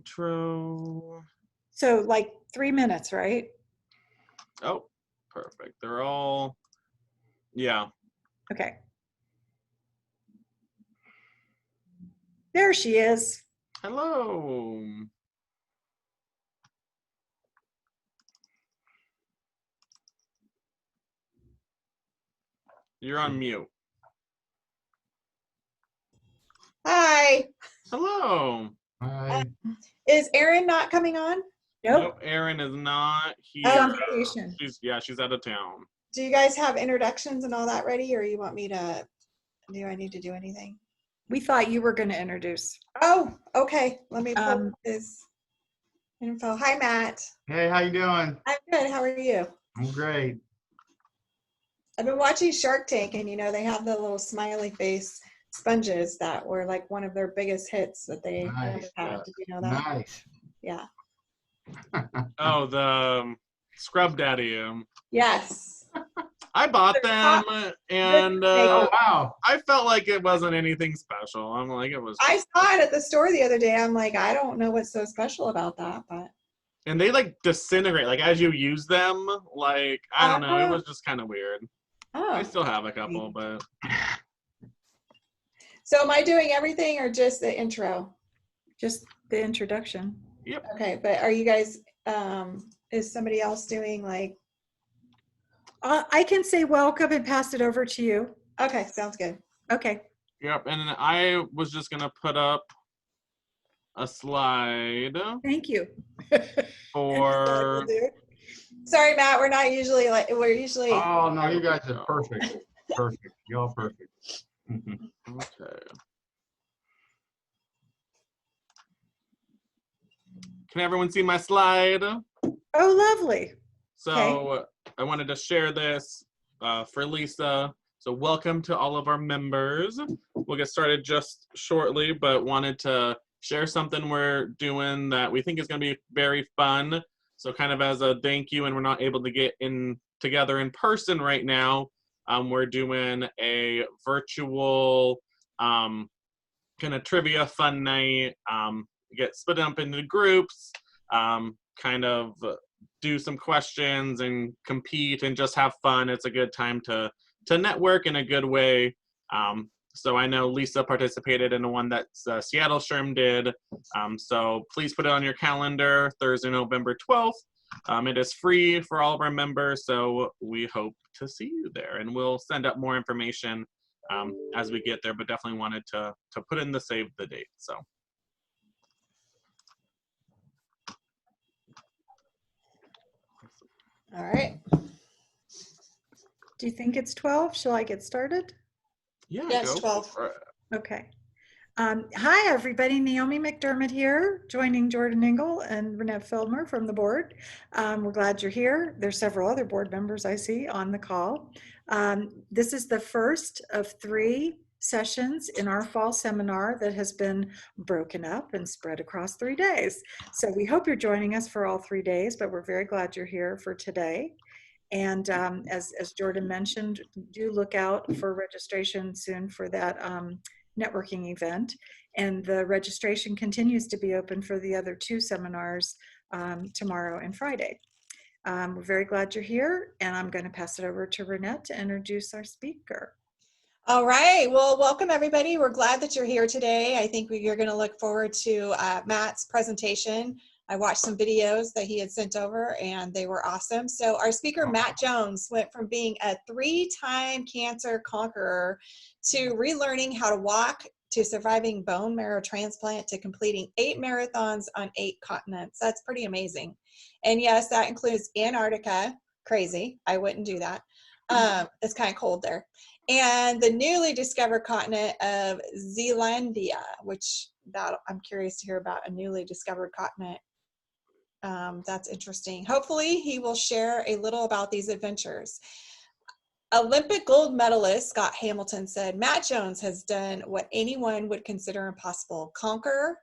Intro. So like 3 minutes, right? Oh, perfect. They're all, yeah. Okay. There she is. Hello. You're on mute. Hi. Hello. Hi. Is Erin not coming on? Nope, Erin is not here. On vacation. She's out of town. Do you guys have introductions and all that ready, or you want me to? Do I need to do anything? We thought you were going to introduce. Oh, okay. Let me pull his info. Hi, Matt. Hey, how you doing? I'm good. How are you? I'm great. I've been watching Shark Tank, and they have the little smiley face sponges that were like one of their biggest hits that they Nice. had. Did you know that? Nice. Yeah. Oh, the Scrub Daddy. Yes. I bought them, and Oh, wow. I felt like it wasn't anything special. I'm like, it was. I saw it at the store the other day. I'm like, I don't know what's so special about that, but. And they like disintegrate, like as you use them. Like I don't know, it was just kind of weird. Oh. I still have a couple, but. So am I doing everything or just the intro? Just the introduction. Yep. Okay, but are you guys, is somebody else doing like? I can say welcome and pass it over to you. Okay, sounds good. Okay. Yep, and then I was just gonna put up a slide Thank you. for. Sorry, Matt, we're usually. Oh, no, you guys are perfect. Perfect. Y'all perfect. Okay. Can everyone see my slide? Oh, lovely. So Okay. I wanted to share this for Lisa. So welcome to all of our members. We'll get started just shortly, but wanted to share something we're doing that we think is going to be very fun. So kind of as a thank you, and we're not able to get in together in person right now, we're doing a virtual kind of trivia fun night. Get split up into groups, kind of do some questions and compete and just have fun. It's a good time to network in a good way. So I know Lisa participated in the one that Seattle Sherm did. So please put it on your calendar, Thursday, November 12th. It is free for all of our members, so we hope to see you there. And we'll send up more information as we get there, but definitely wanted to put in the save the date. So. All right. Do you think it's 12? Shall I get started? Yeah, Yes, go 12. for it. Okay. Hi, everybody. Naomi McDermott here, joining Jordan Engel and Renette Feldmer from the board. We're glad you're here. There's several other board members I see on the call. This is the first of 3 sessions in our fall seminar that has been broken up and spread across 3 days. So we hope you're joining us for all 3 days, but we're very glad you're here for today. And as Jordan mentioned, do look out for registration soon for that networking event. And the registration continues to be open for the other 2 seminars tomorrow and Friday. We're very glad you're here, and I'm going to pass it over to Renette to introduce our speaker. All right. Well, welcome everybody. We're glad that you're here today. I think you're going to look forward to Matt's presentation. I watched some videos that he had sent over and they were awesome. So our speaker, Matt Jones, went from being a 3-time cancer conqueror to relearning how to walk, to surviving bone marrow transplant, to completing 8 marathons on 8 continents. That's pretty amazing. And yes, that includes Antarctica. Crazy. I wouldn't do that. It's kind of cold there. And the newly discovered continent of Zealandia, which I'm curious to hear about a newly discovered continent. That's interesting. Hopefully he will share a little about these adventures. Olympic gold medalist Scott Hamilton said, Matt Jones has done what anyone would consider impossible: conqueror,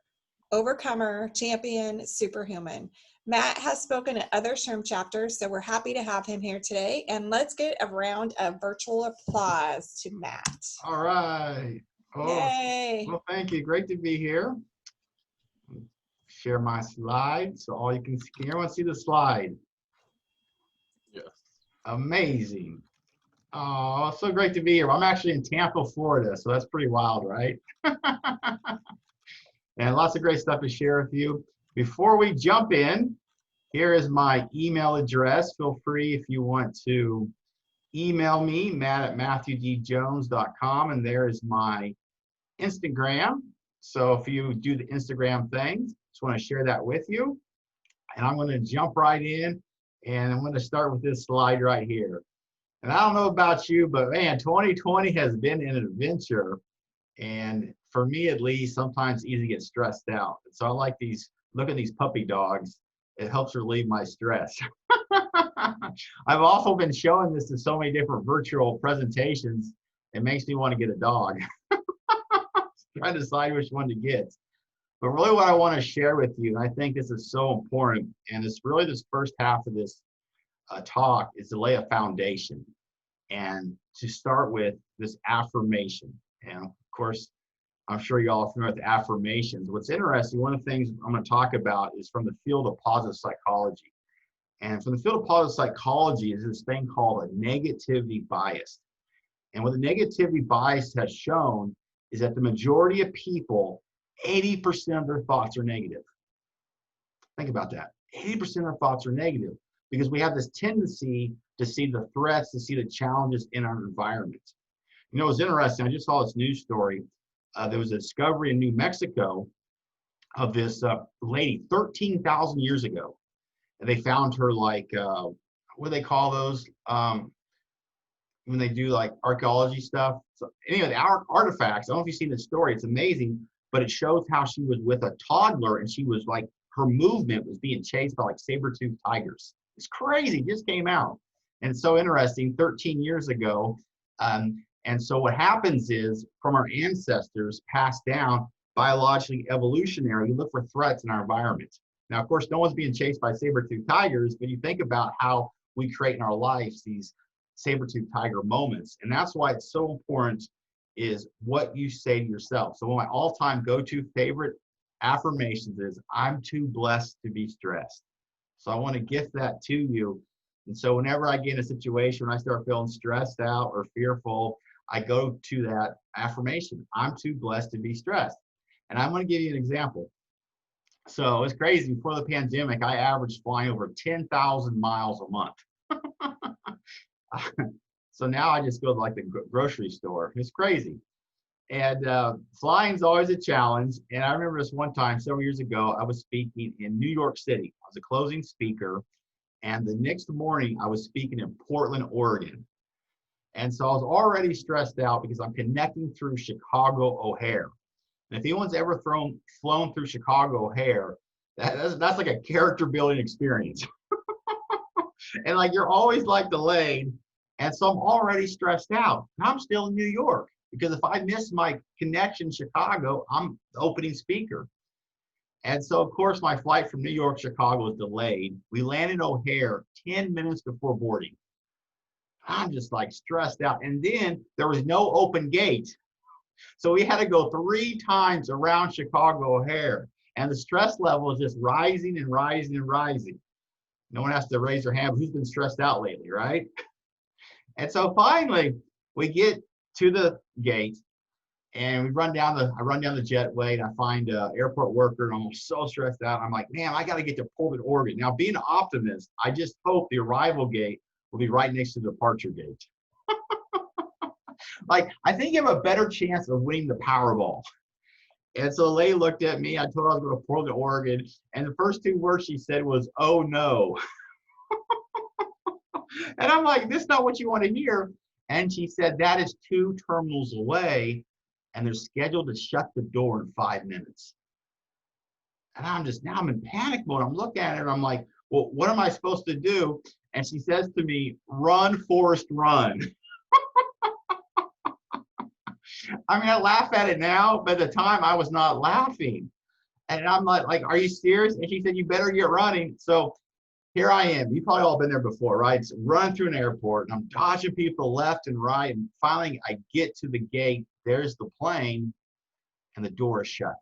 overcomer, champion, superhuman. Matt has spoken at other SHRM chapters, so we're happy to have him here today. And let's get a round of virtual applause to Matt. All right. Oh, Yay. well, thank you. Great to be here. share my slide. So all you can everyone see the slide? Yes. Amazing. Oh, so great to be here. I'm actually in Tampa, Florida, so that's pretty wild, right? And lots of great stuff to share with you. Before we jump in, here is my email address. Feel free if you want to email me, matt@matthewdjones.com, and there is my Instagram. So if you do the Instagram thing, just want to share that with you. And I'm going to jump right in, and I'm going to start with this slide right here. And I don't know about you, but man, 2020 has been an adventure. And for me, at least, sometimes it's easy to get stressed out. So I like look at these puppy dogs. It helps relieve my stress. I've also been showing this to so many different virtual presentations. It makes me want to get a dog. Trying to decide which one to get. But really what I want to share with you, and I think this is so important, and it's really this first half of this talk, is to lay a foundation and to start with this affirmation. And of course, I'm sure you all are familiar with affirmations. What's interesting, one of the things I'm going to talk about is from the field of positive psychology. And from the field of positive psychology is this thing called a negativity bias. And what the negativity bias has shown is that the majority of people, 80% of their thoughts are negative. Think about that. 80% of their thoughts are negative because we have this tendency to see the threats, to see the challenges in our environment. You know, it's interesting. I just saw this news story. There was a discovery in New Mexico of this lady 13,000 years ago. And they found her like, what do they call those? When they do like archaeology stuff. So anyway, the artifacts, I don't know if you've seen this story, it's amazing, but it shows how she was with a toddler and she was like, her movement was being chased by like saber-toothed tigers. It's crazy, it just came out. And it's so interesting, 13 years ago. And so what happens is from our ancestors passed down, biologically evolutionary, we look for threats in our environment. Now, of course, no one's being chased by saber-toothed tigers, but you think about how we create in our lives these saber-toothed tiger moments. And that's why it's so important is what you say to yourself. So one of my all-time go-to favorite affirmations is, I'm too blessed to be stressed. So I want to gift that to you. And so whenever I get in a situation, when I start feeling stressed out or fearful, I go to that affirmation. I'm too blessed to be stressed. And I'm going to give you an example. So it's crazy. Before the pandemic, I averaged flying over 10,000 miles a month. So now I just go to like the grocery store. It's crazy. And flying's always a challenge. And I remember this one time, several years ago, I was speaking in New York City. I was a closing speaker. And the next morning, I was speaking in Portland, Oregon. And so I was already stressed out because I'm connecting through Chicago O'Hare. And if anyone's ever flown through Chicago O'Hare, that's like a character building experience. And like you're always like delayed. And so I'm already stressed out. And I'm still in New York because if I miss my connection Chicago, I'm the opening speaker. And so, of course, my flight from New York to Chicago was delayed. We landed in O'Hare 10 minutes before boarding. I'm just like stressed out. And then there was no open gate. So we had to go 3 times around Chicago O'Hare. And the stress level is just rising and rising and rising. No one has to raise their hand, but who's been stressed out lately, right? And so finally, we get to the gate and I run down the jetway and I find an airport worker and I'm so stressed out. I'm like, man, I got to get to Portland, Oregon. Now, being an optimist, I just hope the arrival gate will be right next to the departure gate. Like, I think you have a better chance of winning the Powerball. And so the lady looked at me. I told her I was going to Portland, Oregon. And the first 2 words she said was, oh, no. And I'm like, this is not what you want to hear. And she said, that is 2 terminals away. And they're scheduled to shut the door in 5 minutes. And now I'm in panic mode. I'm looking at it and I'm like, well, what am I supposed to do? And she says to me, run, Forrest, run. I mean, I laugh at it now, but at the time I was not laughing. And I'm like, are you serious? And she said, you better get running. So here I am. You've probably all been there before, right? So run through an airport and I'm dodging people left and right. And finally I get to the gate. There's the plane and the door is shut.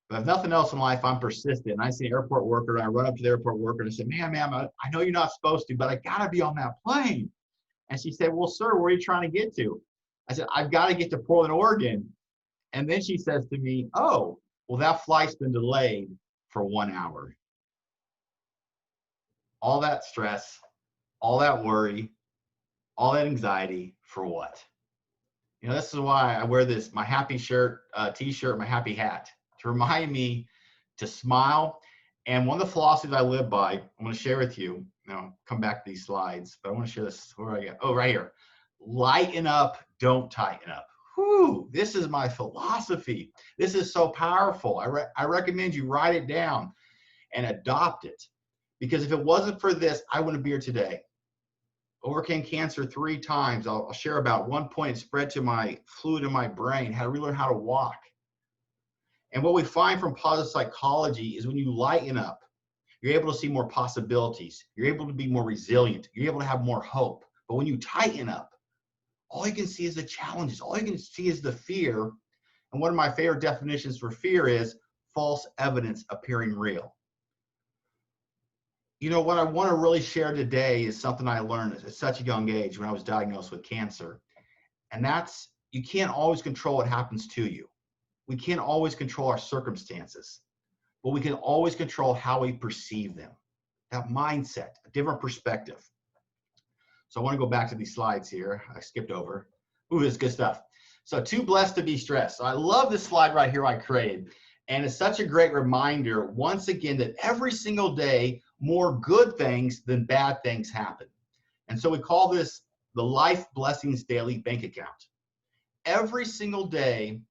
But if nothing else in life, I'm persistent. And I see an airport worker, and I run up to the airport worker and I say, ma'am, I know you're not supposed to, but I got to be on that plane. And she said, well, sir, where are you trying to get to? I said, I've got to get to Portland, Oregon. And then she says to me, oh, well, that flight's been delayed for 1 hour. All that stress, all that worry, all that anxiety for what? You know, this is why I wear this, my happy shirt, t-shirt, my happy hat, to remind me to smile. And one of the philosophies I live by, I'm going to share with you. Now, come back to these slides, but I want to share this. Where I get? Oh, right here. Lighten up, don't tighten up. Whew, this is my philosophy. This is so powerful. I recommend you write it down and adopt it. Because if it wasn't for this, I wouldn't be here today. Overcame cancer 3 times. I'll share about one point it spread to my fluid in my brain, had to relearn how to walk. And what we find from positive psychology is when you lighten up, you're able to see more possibilities. You're able to be more resilient. You're able to have more hope. But when you tighten up, all you can see is the challenges. All you can see is the fear. And one of my favorite definitions for fear is false evidence appearing real. You know, what I want to really share today is something I learned at such a young age when I was diagnosed with cancer. And that's, you can't always control what happens to you. We can't always control our circumstances, but we can always control how we perceive them. That mindset, a different perspective. So I want to go back to these slides here. I skipped over. Ooh, it's good stuff. So too blessed to be stressed. So I love this slide right here I created. And it's such a great reminder, once again, that every single day, more good things than bad things happen. And so we call this the Life Blessings Daily Bank Account. Every single day,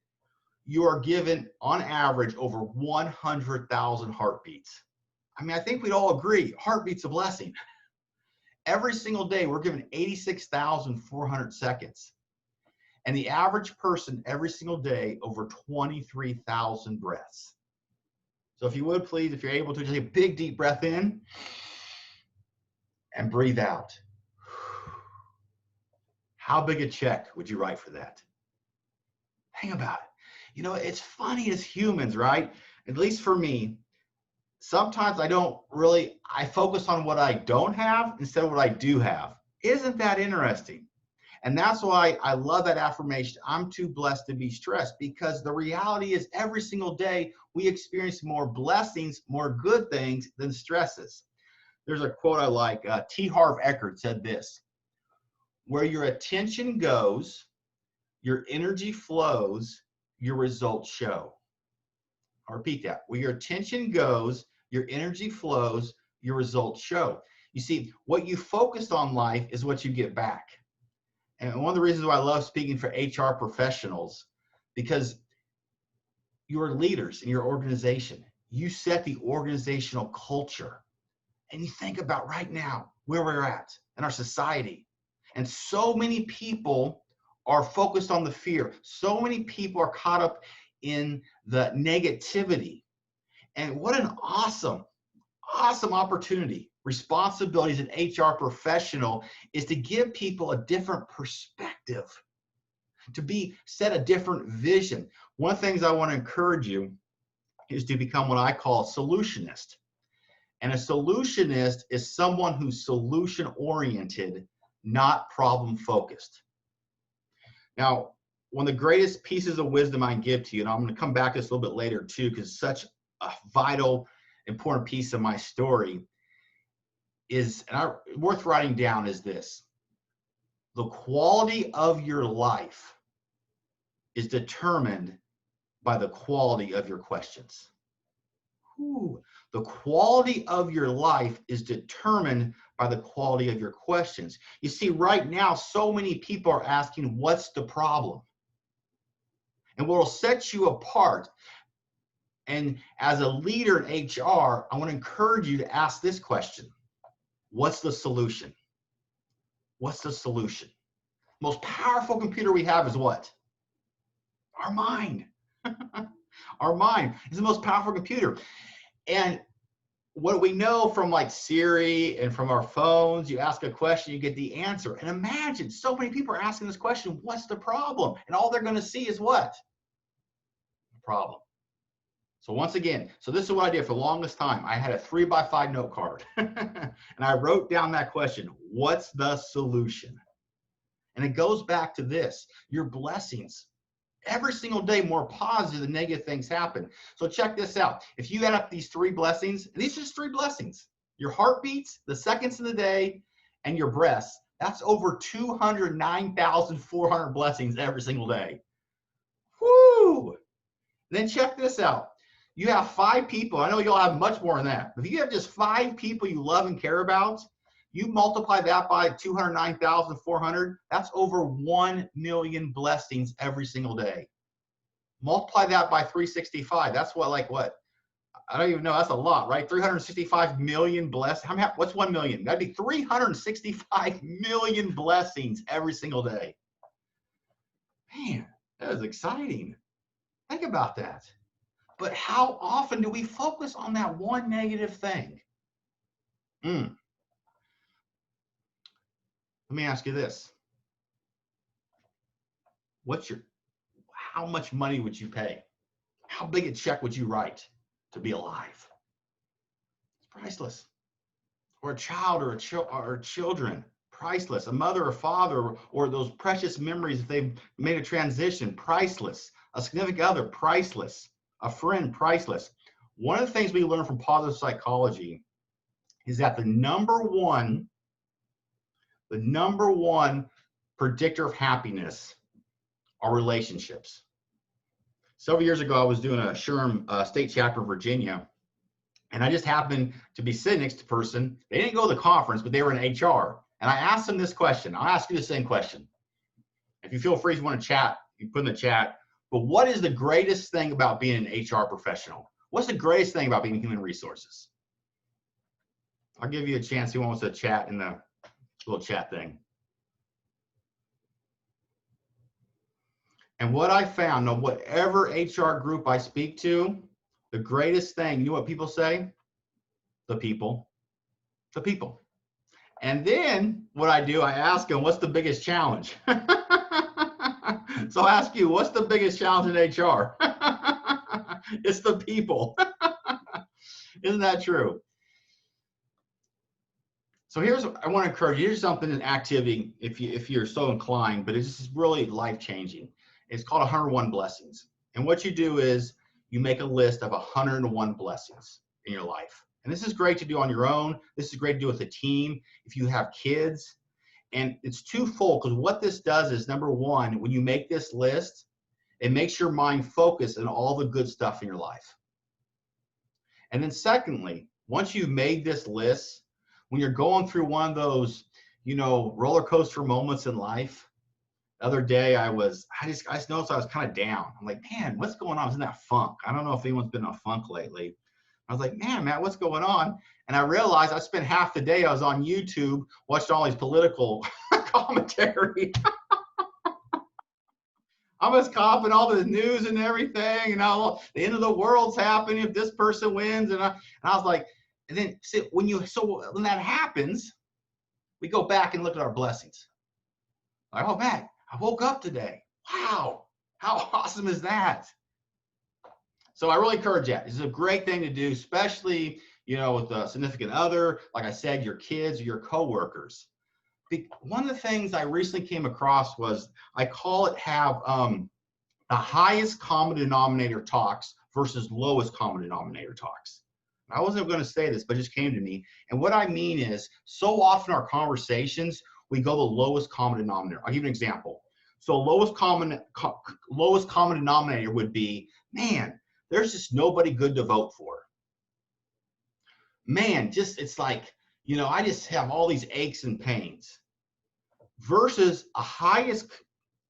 you are given, on average, over 100,000 heartbeats. I mean, I think we'd all agree, heartbeat's a blessing. Every single day, we're given 86,400 seconds. And the average person every single day, over 23,000 breaths. So if you would, please, if you're able to, just take a big, deep breath in and breathe out. How big a check would you write for that? Think about it. You know, it's funny as humans, right? At least for me, sometimes I focus on what I don't have instead of what I do have. Isn't that interesting? And that's why I love that affirmation. I'm too blessed to be stressed, because the reality is every single day we experience more blessings, more good things than stresses. There's a quote I like. T. Harv Eker said this: where your attention goes, your energy flows, your results show. I'll repeat that. Where your attention goes, your energy flows, your results show. You see, what you focus on life is what you get back. And one of the reasons why I love speaking for HR professionals, because you're leaders in your organization. You set the organizational culture. And you think about right now where we're at in our society. And so many people are focused on the fear. So many people are caught up in the negativity. And what an awesome opportunity. Responsibility as an HR professional is to give people a different perspective, to set a different vision. One of the things I want to encourage you is to become what I call a solutionist. And a solutionist is someone who's solution-oriented, not problem-focused. Now, one of the greatest pieces of wisdom I can give to you, and I'm going to come back to this a little bit later too, because it's such a vital, important piece of my story, is, and worth writing down, is this: the quality of your life is determined by the quality of your questions. Ooh, the quality of your life is determined by the quality of your questions. You see, right now, so many people are asking, what's the problem? And what will set you apart, and as a leader in HR, I want to encourage you to ask this question: what's the solution? What's the solution? Most powerful computer we have is what? Our mind. Our mind is the most powerful computer. And what we know from like Siri and from our phones, you ask a question, you get the answer. And imagine so many people are asking this question, what's the problem? And all they're going to see is what? The problem. So once again, so this is what I did for the longest time. I had a 3x5 note card and I wrote down that question, what's the solution? And it goes back to this, your blessings. Every single day, more positive than negative things happen. So check this out. If you add up these 3 blessings, and these are just 3 blessings, your heartbeats, the seconds of the day, and your breaths, that's over 209,400 blessings every single day. Whoo! Then check this out. You have 5 people. I know you'll have much more than that. If you have just 5 people you love and care about, you multiply that by 209,400, that's over 1 million blessings every single day. Multiply that by 365. That's what, like what? I don't even know. That's a lot, right? 365 million blessings. What's 1 million? That'd be 365 million blessings every single day. Man, that is exciting. Think about that. But how often do we focus on that one negative thing? Let me ask you this. How much money would you pay? How big a check would you write to be alive? It's priceless. Or a child or children, priceless. A mother or father, or those precious memories if they've made a transition, priceless. A significant other, priceless. A friend, priceless. One of the things we learn from positive psychology is that the number one predictor of happiness are relationships. Several years ago, I was doing a SHRM state chapter in Virginia, and I just happened to be sitting next to a person. They didn't go to the conference, but they were in HR. And I asked them this question. I'll ask you the same question. If you feel free, if you want to chat, you put in the chat. But what is the greatest thing about being an HR professional? What's the greatest thing about being in human resources? I'll give you a chance. Who wants to chat in the little chat thing? And what I found, no, whatever HR group I speak to, the greatest thing, you know what people say? The people. The people. And then what I do, I ask them, what's the biggest challenge? So I ask you, what's the biggest challenge in HR? It's the people. Isn't that true? So I want to encourage you. Here's something, an activity, if you're so inclined, but it's just really life-changing. It's called 101 blessings. And what you do is you make a list of 101 blessings in your life. And this is great to do on your own. This is great to do with a team. If you have kids, and it's twofold, because what this does is, number one, when you make this list, it makes your mind focus on all the good stuff in your life. And then secondly, once you've made this list, when you're going through one of those, roller coaster moments in life, the other day I just noticed I was kind of down. I'm like, man, what's going on? I was in that funk. I don't know if anyone's been in a funk lately. I was like, man, Matt, what's going on? And I realized I spent half the day I was on YouTube watching all these political commentary. I was copying all the news and everything, and all the end of the world's happening if this person wins. And I was like, and then when that happens, we go back and look at our blessings. Like, oh, Matt, I woke up today. Wow, how awesome is that? So I really encourage that. This is a great thing to do, especially, with a significant other, like I said, your kids or your coworkers. One of the things I recently came across was, I call it have the highest common denominator talks versus lowest common denominator talks. I wasn't going to say this, but it just came to me. And what I mean is, so often our conversations, we go the lowest common denominator. I'll give you an example. So lowest common denominator would be, man, there's just nobody good to vote for. Man, it's like, I just have all these aches and pains. Versus a highest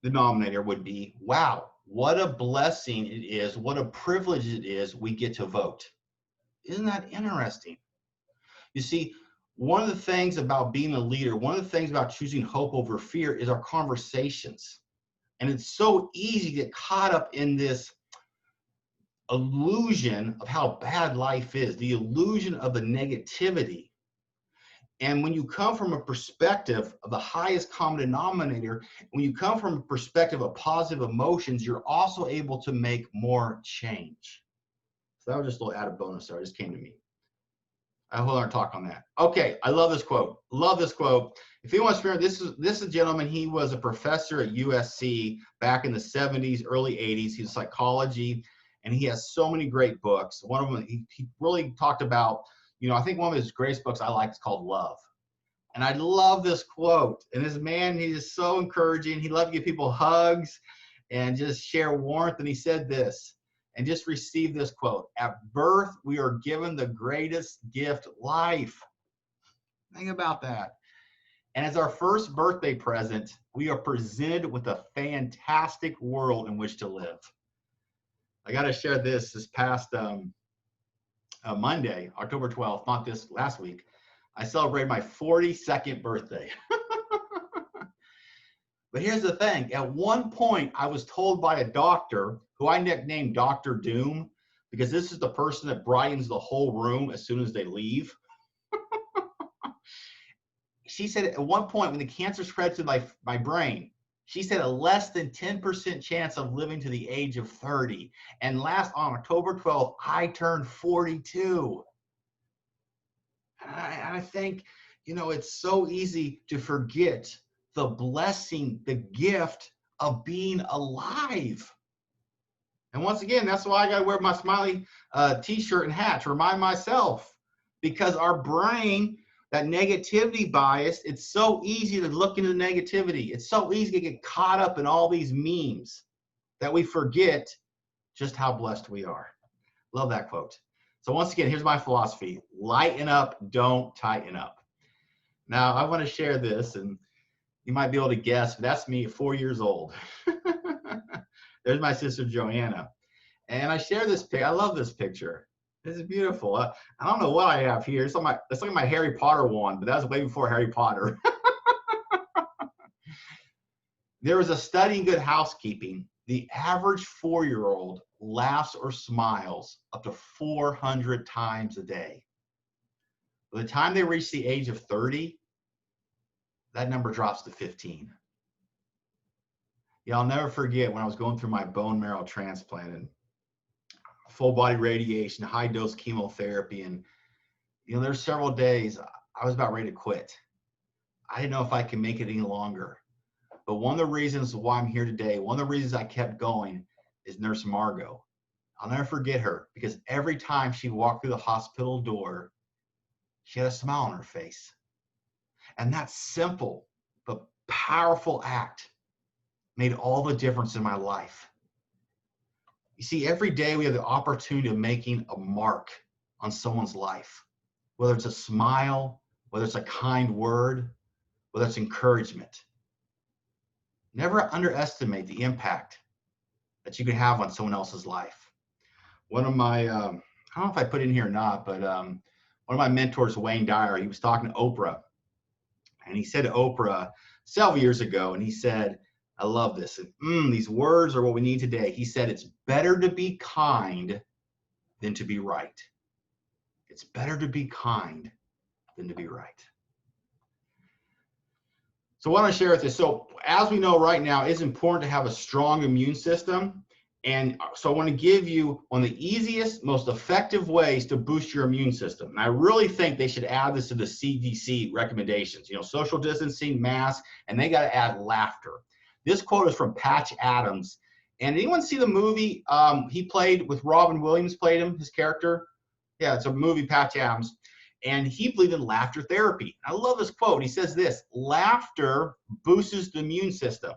denominator would be, wow, what a blessing it is, what a privilege it is we get to vote. Isn't that interesting? You see, one of the things about being a leader, one of the things about choosing hope over fear is our conversations. And it's so easy to get caught up in this illusion of how bad life is, the illusion of the negativity. And when you come from a perspective of the highest common denominator, when you come from a perspective of positive emotions, you're also able to make more change. So that was just a little added bonus there. It just came to me. I will not talk on that. Okay, I love this quote. Love this quote. If you want to remember, this is a gentleman. He was a professor at USC back in the 70s, early 80s. He's psychology, and he has so many great books. One of them, he really talked about, I think one of his greatest books I like is called Love. And I love this quote. And this man, he is so encouraging. He loved to give people hugs and just share warmth. And he said this, and just receive this quote: at birth, we are given the greatest gift, life. Think about that. And as our first birthday present, we are presented with a fantastic world in which to live. I got to share this past Monday, October 12th, not this last week. I celebrated my 42nd birthday. But here's the thing. At one point, I was told by a doctor, who I nicknamed Dr. Doom, because this is the person that brightens the whole room as soon as they leave. She said at one point, when the cancer spread to my brain, she said a less than 10% chance of living to the age of 30. And on October 12th, I turned 42. And I think, it's so easy to forget the blessing, the gift of being alive. And once again, that's why I got to wear my smiley t-shirt and hat to remind myself, because our brain, that negativity bias, it's so easy to look into the negativity. It's so easy to get caught up in all these memes that we forget just how blessed we are. Love that quote. So once again, here's my philosophy: lighten up, don't tighten up. Now, I want to share this, and you might be able to guess, but that's me at 4 years old. There's my sister Joanna. And I share this picture. I love this picture. This is beautiful. I don't know what I have here. It's like my Harry Potter one, but that was way before Harry Potter. There was a study in Good Housekeeping. The average 4-year-old laughs or smiles up to 400 times a day. By the time they reach the age of 30, that number drops to 15. Yeah, I'll never forget when I was going through my bone marrow transplant and full body radiation, high dose chemotherapy. And, there's several days I was about ready to quit. I didn't know if I could make it any longer. But one of the reasons why I'm here today, one of the reasons I kept going is Nurse Margot. I'll never forget her, because every time she walked through the hospital door, she had a smile on her face. And that simple but powerful act made all the difference in my life. You see, every day we have the opportunity of making a mark on someone's life, whether it's a smile, whether it's a kind word, whether it's encouragement. Never underestimate the impact that you can have on someone else's life. One of my, I don't know if I put it in here or not, but one of my mentors, Wayne Dyer, he was talking to Oprah. And he said to Oprah several years ago, and he said, I love this. And, these words are what we need today. He said, it's better to be kind than to be right. It's better to be kind than to be right. So what I want to share with you. So as we know right now, it's important to have a strong immune system. And so I want to give you one of the easiest, most effective ways to boost your immune system. And I really think they should add this to the CDC recommendations, social distancing, masks, and they got to add laughter. This quote is from Patch Adams. And anyone see the movie he played with Robin Williams, played him, his character? Yeah, it's a movie, Patch Adams. And he believed in laughter therapy. I love this quote. He says this: laughter boosts the immune system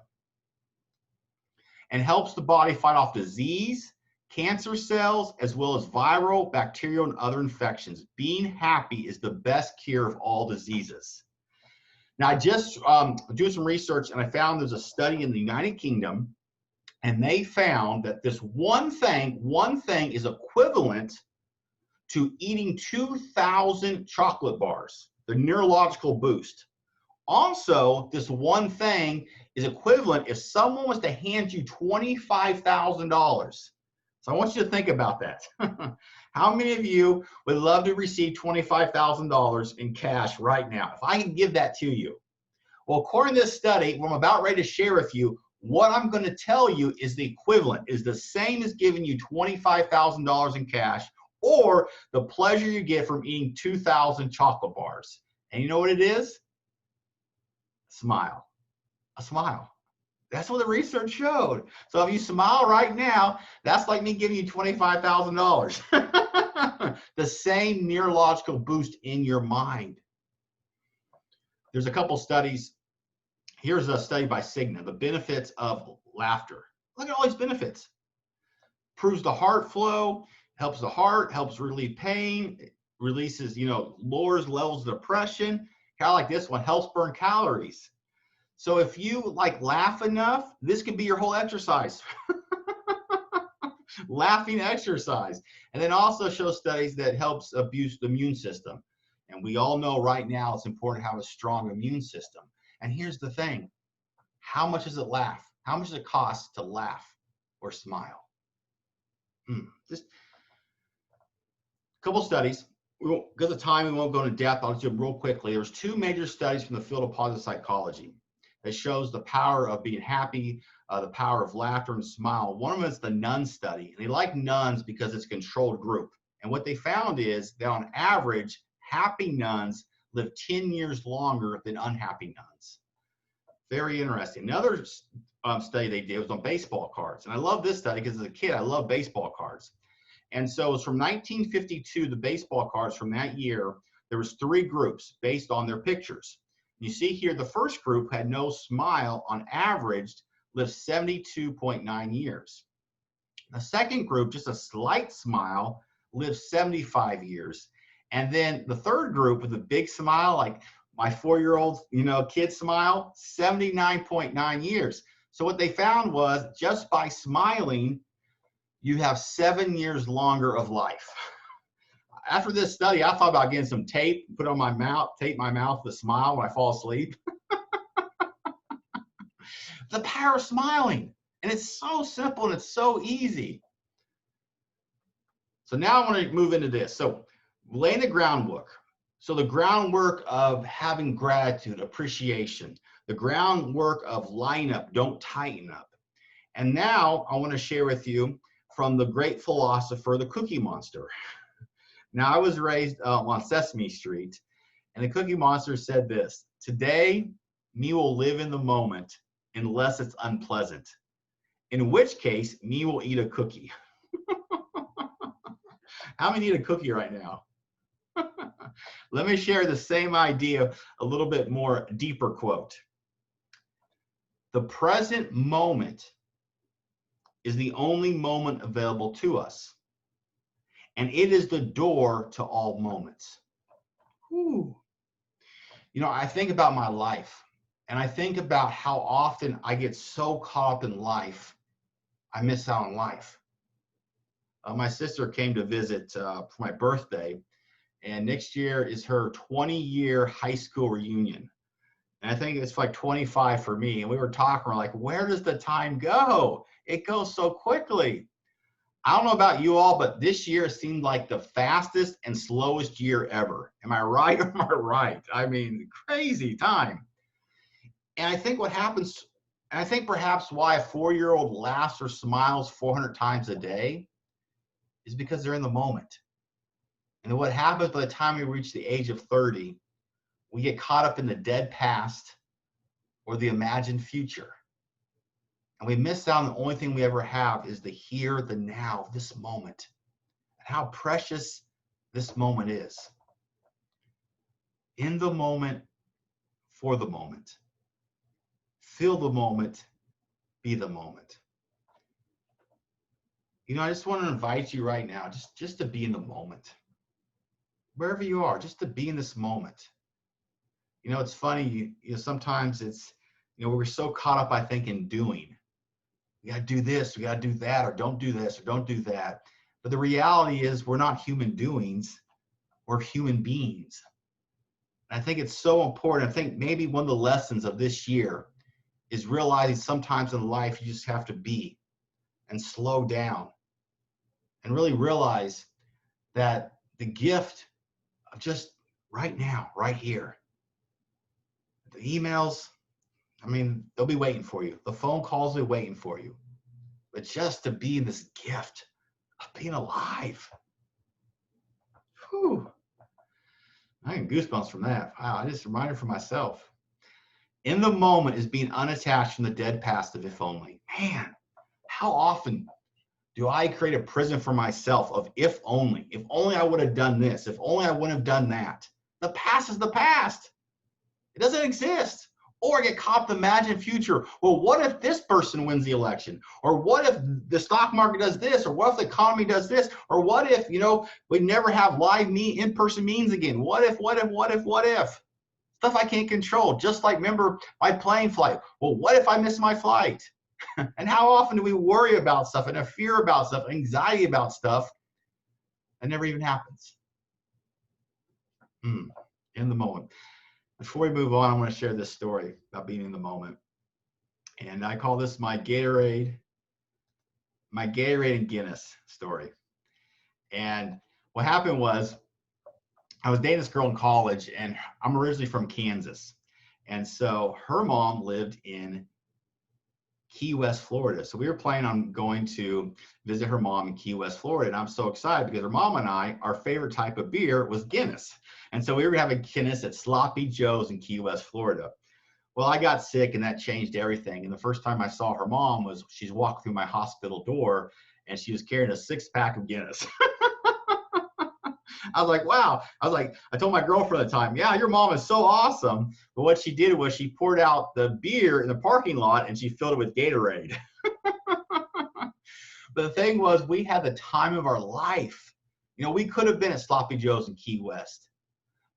and helps the body fight off disease, cancer cells, as well as viral, bacterial, and other infections. Being happy is the best cure of all diseases. Now, I just doing some research, and I found there's a study in the United Kingdom, and they found that this one thing is equivalent to eating 2,000 chocolate bars, the neurological boost. Also, this one thing is equivalent if someone was to hand you $25,000. So I want you to think about that. How many of you would love to receive $25,000 in cash right now? If I can give that to you. Well, according to this study, what I'm about ready to share with you, what I'm going to tell you is the equivalent, is the same as giving you $25,000 in cash, or the pleasure you get from eating 2,000 chocolate bars. And you know what it is? Smile. A smile. That's what the research showed. So if you smile right now, that's like me giving you $25,000. The same neurological boost in your mind. There's a couple studies. Here's a study by Cigna, the benefits of laughter. Look at all these benefits. Improves the heart flow, helps the heart, helps relieve pain, releases, lowers levels of depression. Kind of like this one, helps burn calories. So if you laugh enough, this could be your whole exercise. Laughing exercise. And then also shows studies that helps boost the immune system. And we all know right now it's important to have a strong immune system. And here's the thing. How much does it laugh? How much does it cost to laugh or smile? Just a couple studies. Because of time, we won't go into depth. I'll just do them real quickly. There's 2 major studies from the field of positive psychology that shows the power of being happy, the power of laughter and smile. One of them is the nun study. And they like nuns because it's a controlled group. And what they found is that on average, happy nuns live 10 years longer than unhappy nuns. Very interesting. Another study they did was on baseball cards. And I love this study because as a kid, I love baseball cards. And so it's from 1952, the baseball cards from that year, there was 3 groups based on their pictures. You see here, the first group had no smile, on average, lived 72.9 years. The second group, just a slight smile, lived 75 years. And then the third group with a big smile, like my 4-year-old, kid smile, 79.9 years. So what they found was just by smiling, you have 7 years longer of life. After this study, I thought about getting some tape, put on my mouth, tape my mouth with a smile when I fall asleep. The power of smiling. And it's so simple and it's so easy. So now I want to move into this. So laying the groundwork. So the groundwork of having gratitude, appreciation, the groundwork of line up, don't tighten up. And now I want to share with you from the great philosopher, the Cookie Monster. Now I was raised on Sesame Street, and the Cookie Monster said this: today, me will live in the moment unless it's unpleasant, in which case me will eat a cookie. How many eat a cookie right now? Let me share the same idea, a little bit more deeper quote. The present moment is the only moment available to us, and it is the door to all moments. Whew. I think about my life, and I think about how often I get so caught up in life, I miss out on life. My sister came to visit for my birthday, and next year is her 20-year high school reunion. And I think it's like 25 for me. And we were talking, we're like, where does the time go? It goes so quickly. I don't know about you all, but this year seemed like the fastest and slowest year ever. Am I right or am I right? I mean, crazy time. And I think what happens, and I think perhaps why a 4-year-old laughs or smiles 400 times a day is because they're in the moment. And what happens by the time we reach the age of 30, we get caught up in the dead past or the imagined future. And we miss out on the only thing we ever have is the here, the now, this moment, and how precious this moment is. In the moment, for the moment. Feel the moment, be the moment. I just want to invite you right now, just to be in the moment. Wherever you are, just to be in this moment. It's funny, sometimes it's, we're so caught up, I think, in doing. We got to do this, we got to do that, or don't do this, or don't do that. But the reality is we're not human doings, we're human beings. And I think it's so important. I think maybe one of the lessons of this year is realizing sometimes in life you just have to be and slow down and really realize that the gift of just right now, right here, the emails, they'll be waiting for you. The phone calls will be waiting for you. But just to be in this gift of being alive, Whew. I get goosebumps from that. Wow, I just reminded for myself. In the moment is being unattached from the dead past of if only. Man, how often do I create a prison for myself of if only? If only I would have done this. If only I wouldn't have done that. The past is the past. It doesn't exist. Or I get caught up in the imagined future. Well, what if this person wins the election? Or what if the stock market does this? Or what if the economy does this? Or what if, we never have live in-person meetings again? What if? Stuff I can't control. Just like, remember, my plane flight. Well, what if I miss my flight? And how often do we worry about stuff and have fear about stuff, anxiety about stuff that never even happens? In the moment. Before we move on, I want to share this story about being in the moment. And I call this my Gatorade and Guinness story. And what happened was, I was dating this girl in college, and I'm originally from Kansas. And so her mom lived in Key West, Florida. So we were planning on going to visit her mom in Key West, Florida. And I'm so excited because her mom and I, our favorite type of beer was Guinness. And so we were going to have a Guinness at Sloppy Joe's in Key West, Florida. Well, I got sick and that changed everything. And the first time I saw her mom was she's walked through my hospital door and she was carrying a 6-pack of Guinness. I was like, wow. I told my girlfriend at the time, yeah, your mom is so awesome. But what she did was she poured out the beer in the parking lot and she filled it with Gatorade. But the thing was, we had the time of our life. We could have been at Sloppy Joe's in Key West.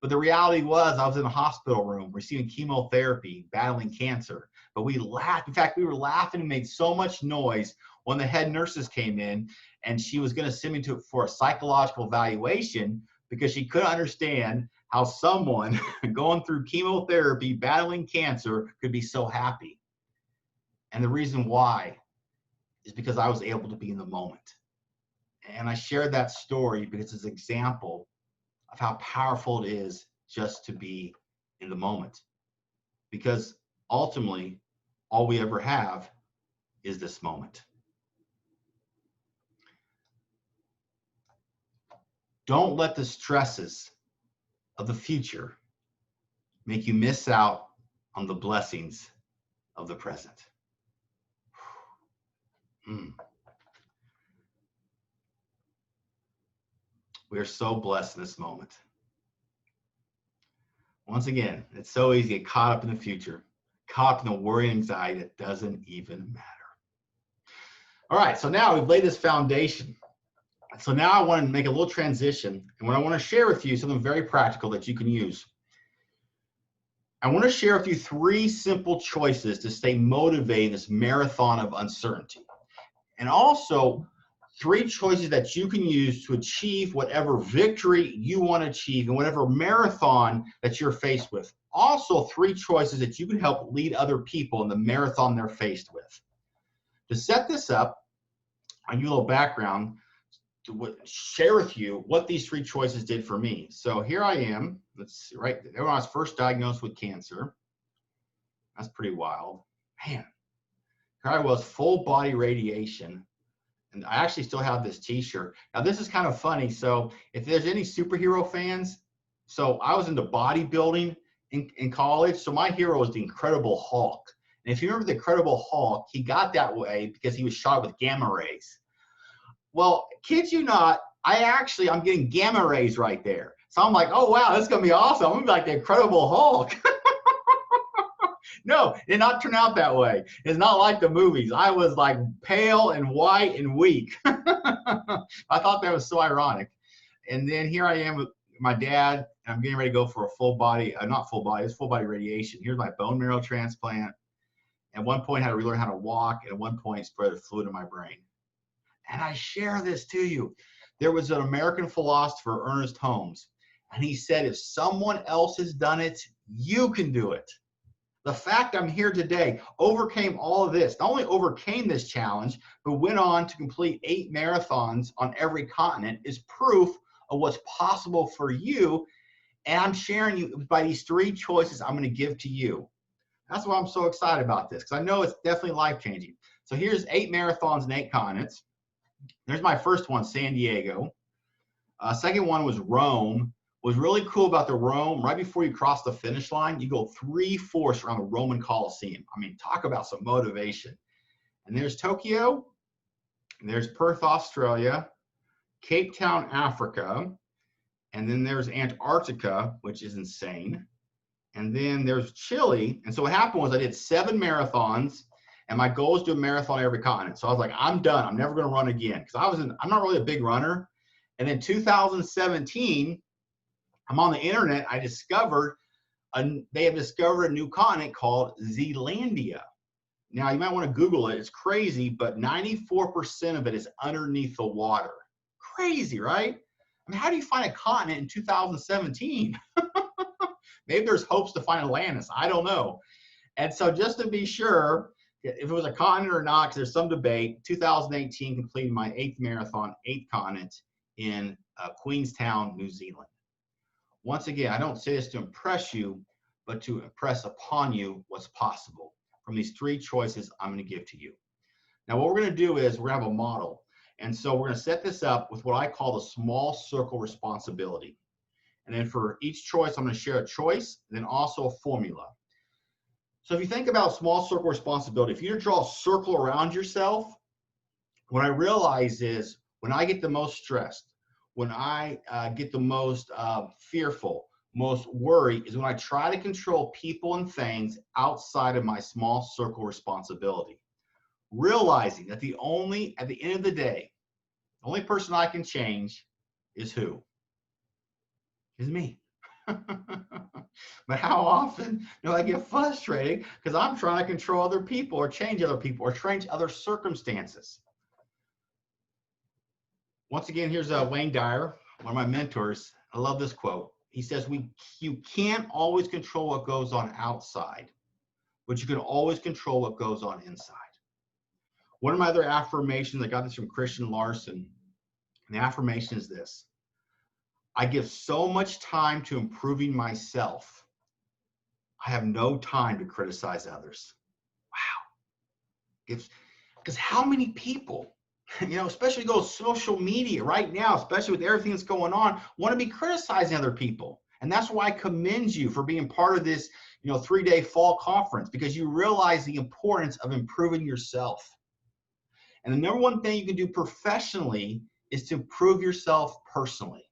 But the reality was I was in a hospital room receiving chemotherapy, battling cancer. But we laughed. In fact, we were laughing and made so much noise when the head nurses came in and she was going to send me for a psychological evaluation because she couldn't understand how someone going through chemotherapy, battling cancer could be so happy. And the reason why is because I was able to be in the moment. And I shared that story because it's an example of how powerful it is just to be in the moment. Because ultimately, all we ever have is this moment. Don't let the stresses of the future make you miss out on the blessings of the present. We are so blessed in this moment. Once again, it's so easy to get caught up in the future, caught up in the worry and anxiety that doesn't even matter. All right, so now we've laid this foundation. So now I want to make a little transition, and what I want to share with you is something very practical that you can use. I want to share with you 3 simple choices to stay motivated in this marathon of uncertainty. And also 3 choices that you can use to achieve whatever victory you want to achieve in whatever marathon that you're faced with. Also 3 choices that you can help lead other people in the marathon they're faced with. To set this up, I'll give you a little background to share with you what these 3 choices did for me. So here I am. Let's see, right there when I was first diagnosed with cancer. That's pretty wild. Man, here I was, full body radiation. And I actually still have this t-shirt. Now this is kind of funny. So if there's any superhero fans, so I was into bodybuilding in college. So my hero was the Incredible Hulk. And if you remember the Incredible Hulk, he got that way because he was shot with gamma rays. Well, kid you not, I'm getting gamma rays right there. So I'm like, oh, wow, that's going to be awesome. I'm going to be like the Incredible Hulk. No, it did not turn out that way. It's not like the movies. I was like pale and white and weak. I thought that was so ironic. And then here I am with my dad, and I'm getting ready to go for a full body, not full body, it's full body radiation. Here's my bone marrow transplant. At one point, I had to relearn how to walk. And at one point, spread a fluid in my brain. And I share this to you. There was an American philosopher, Ernest Holmes, and he said, if someone else has done it, you can do it. The fact I'm here today overcame all of this. Not only overcame this challenge, but went on to complete 8 marathons on every continent is proof of what's possible for you. And I'm sharing you by these 3 choices I'm going to give to you. That's why I'm so excited about this, because I know it's definitely life-changing. So here's 8 marathons and 8 continents. There's my first one, San Diego. Second one was Rome. What's really cool about the Rome, right before you cross the finish line, you go 3/4 around the Roman Colosseum. I mean, talk about some motivation. And there's Tokyo, and there's Perth, Australia, Cape Town, Africa, and then there's Antarctica, which is insane. And then there's Chile. And so what happened was I did 7 marathons, and my goal is to do a marathon every continent. So I was like, I'm done. I'm never going to run again, because I'm not really a big runner. And then 2017, I'm on the internet. I discovered they have discovered a new continent called Zealandia. Now you might want to Google it. It's crazy, but 94% of it is underneath the water. Crazy, right? I mean, how do you find a continent in 2017? Maybe there's hopes to find Atlantis. I don't know. And so just to be sure, if it was a continent or not, because there's some debate, 2018 completed my 8th marathon, 8th continent in Queenstown, New Zealand. Once again, I don't say this to impress you, but to impress upon you what's possible from these 3 choices I'm going to give to you. Now, what we're going to do is we're going to have a model. And so we're going to set this up with what I call the small circle responsibility. And then for each choice, I'm going to share a choice, and then also a formula. So if you think about small circle responsibility, if you draw a circle around yourself, what I realize is when I get the most stressed, when I get the most fearful, most worry, is when I try to control people and things outside of my small circle responsibility. Realizing that at the end of the day, the only person I can change is who? Is me. But how often do I get frustrated because I'm trying to control other people or change other people or change other circumstances? Once again, here's Wayne Dyer, one of my mentors. I love this quote. He says, you can't always control what goes on outside, but you can always control what goes on inside. One of my other affirmations, I got this from Christian Larson, and the affirmation is this: I give so much time to improving myself, I have no time to criticize others. Wow. Because how many people, especially go social media right now, especially with everything that's going on, want to be criticizing other people. And that's why I commend you for being part of this, 3-day fall conference, because you realize the importance of improving yourself. And the number one thing you can do professionally is to improve yourself personally.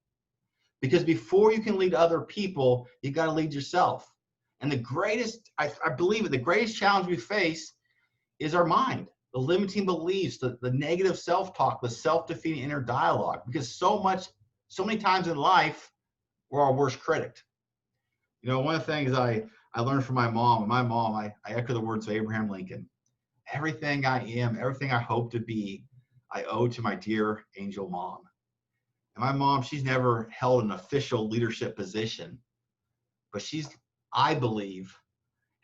Because before you can lead other people, you got to lead yourself. And the greatest, I believe it, the greatest challenge we face is our mind, the limiting beliefs, the negative self-talk, the self-defeating inner dialogue. Because so many times in life, we're our worst critic. One of the things I learned from my mom, I echo the words of Abraham Lincoln. Everything I am, everything I hope to be, I owe to my dear angel mom. And my mom, she's never held an official leadership position, but I believe,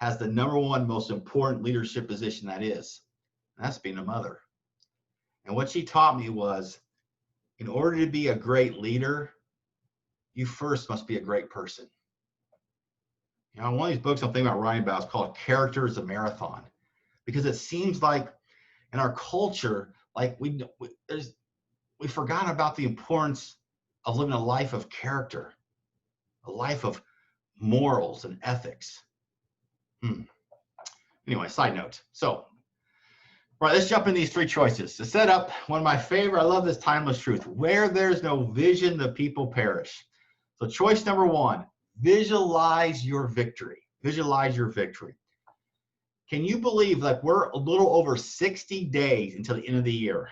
has the number one most important leadership position that is. And that's being a mother. And what she taught me was, in order to be a great leader, you first must be a great person. One of these books I'm thinking about writing about is called Character is a Marathon. Because it seems like in our culture, like we've forgotten about the importance of living a life of character, a life of morals and ethics. Anyway, side note. So, right, let's jump into these 3 choices. To set up, one of my favorite, I love this timeless truth: where there's no vision, the people perish. So choice number 1, visualize your victory. Visualize your victory. Can you believe that we're a little over 60 days until the end of the year?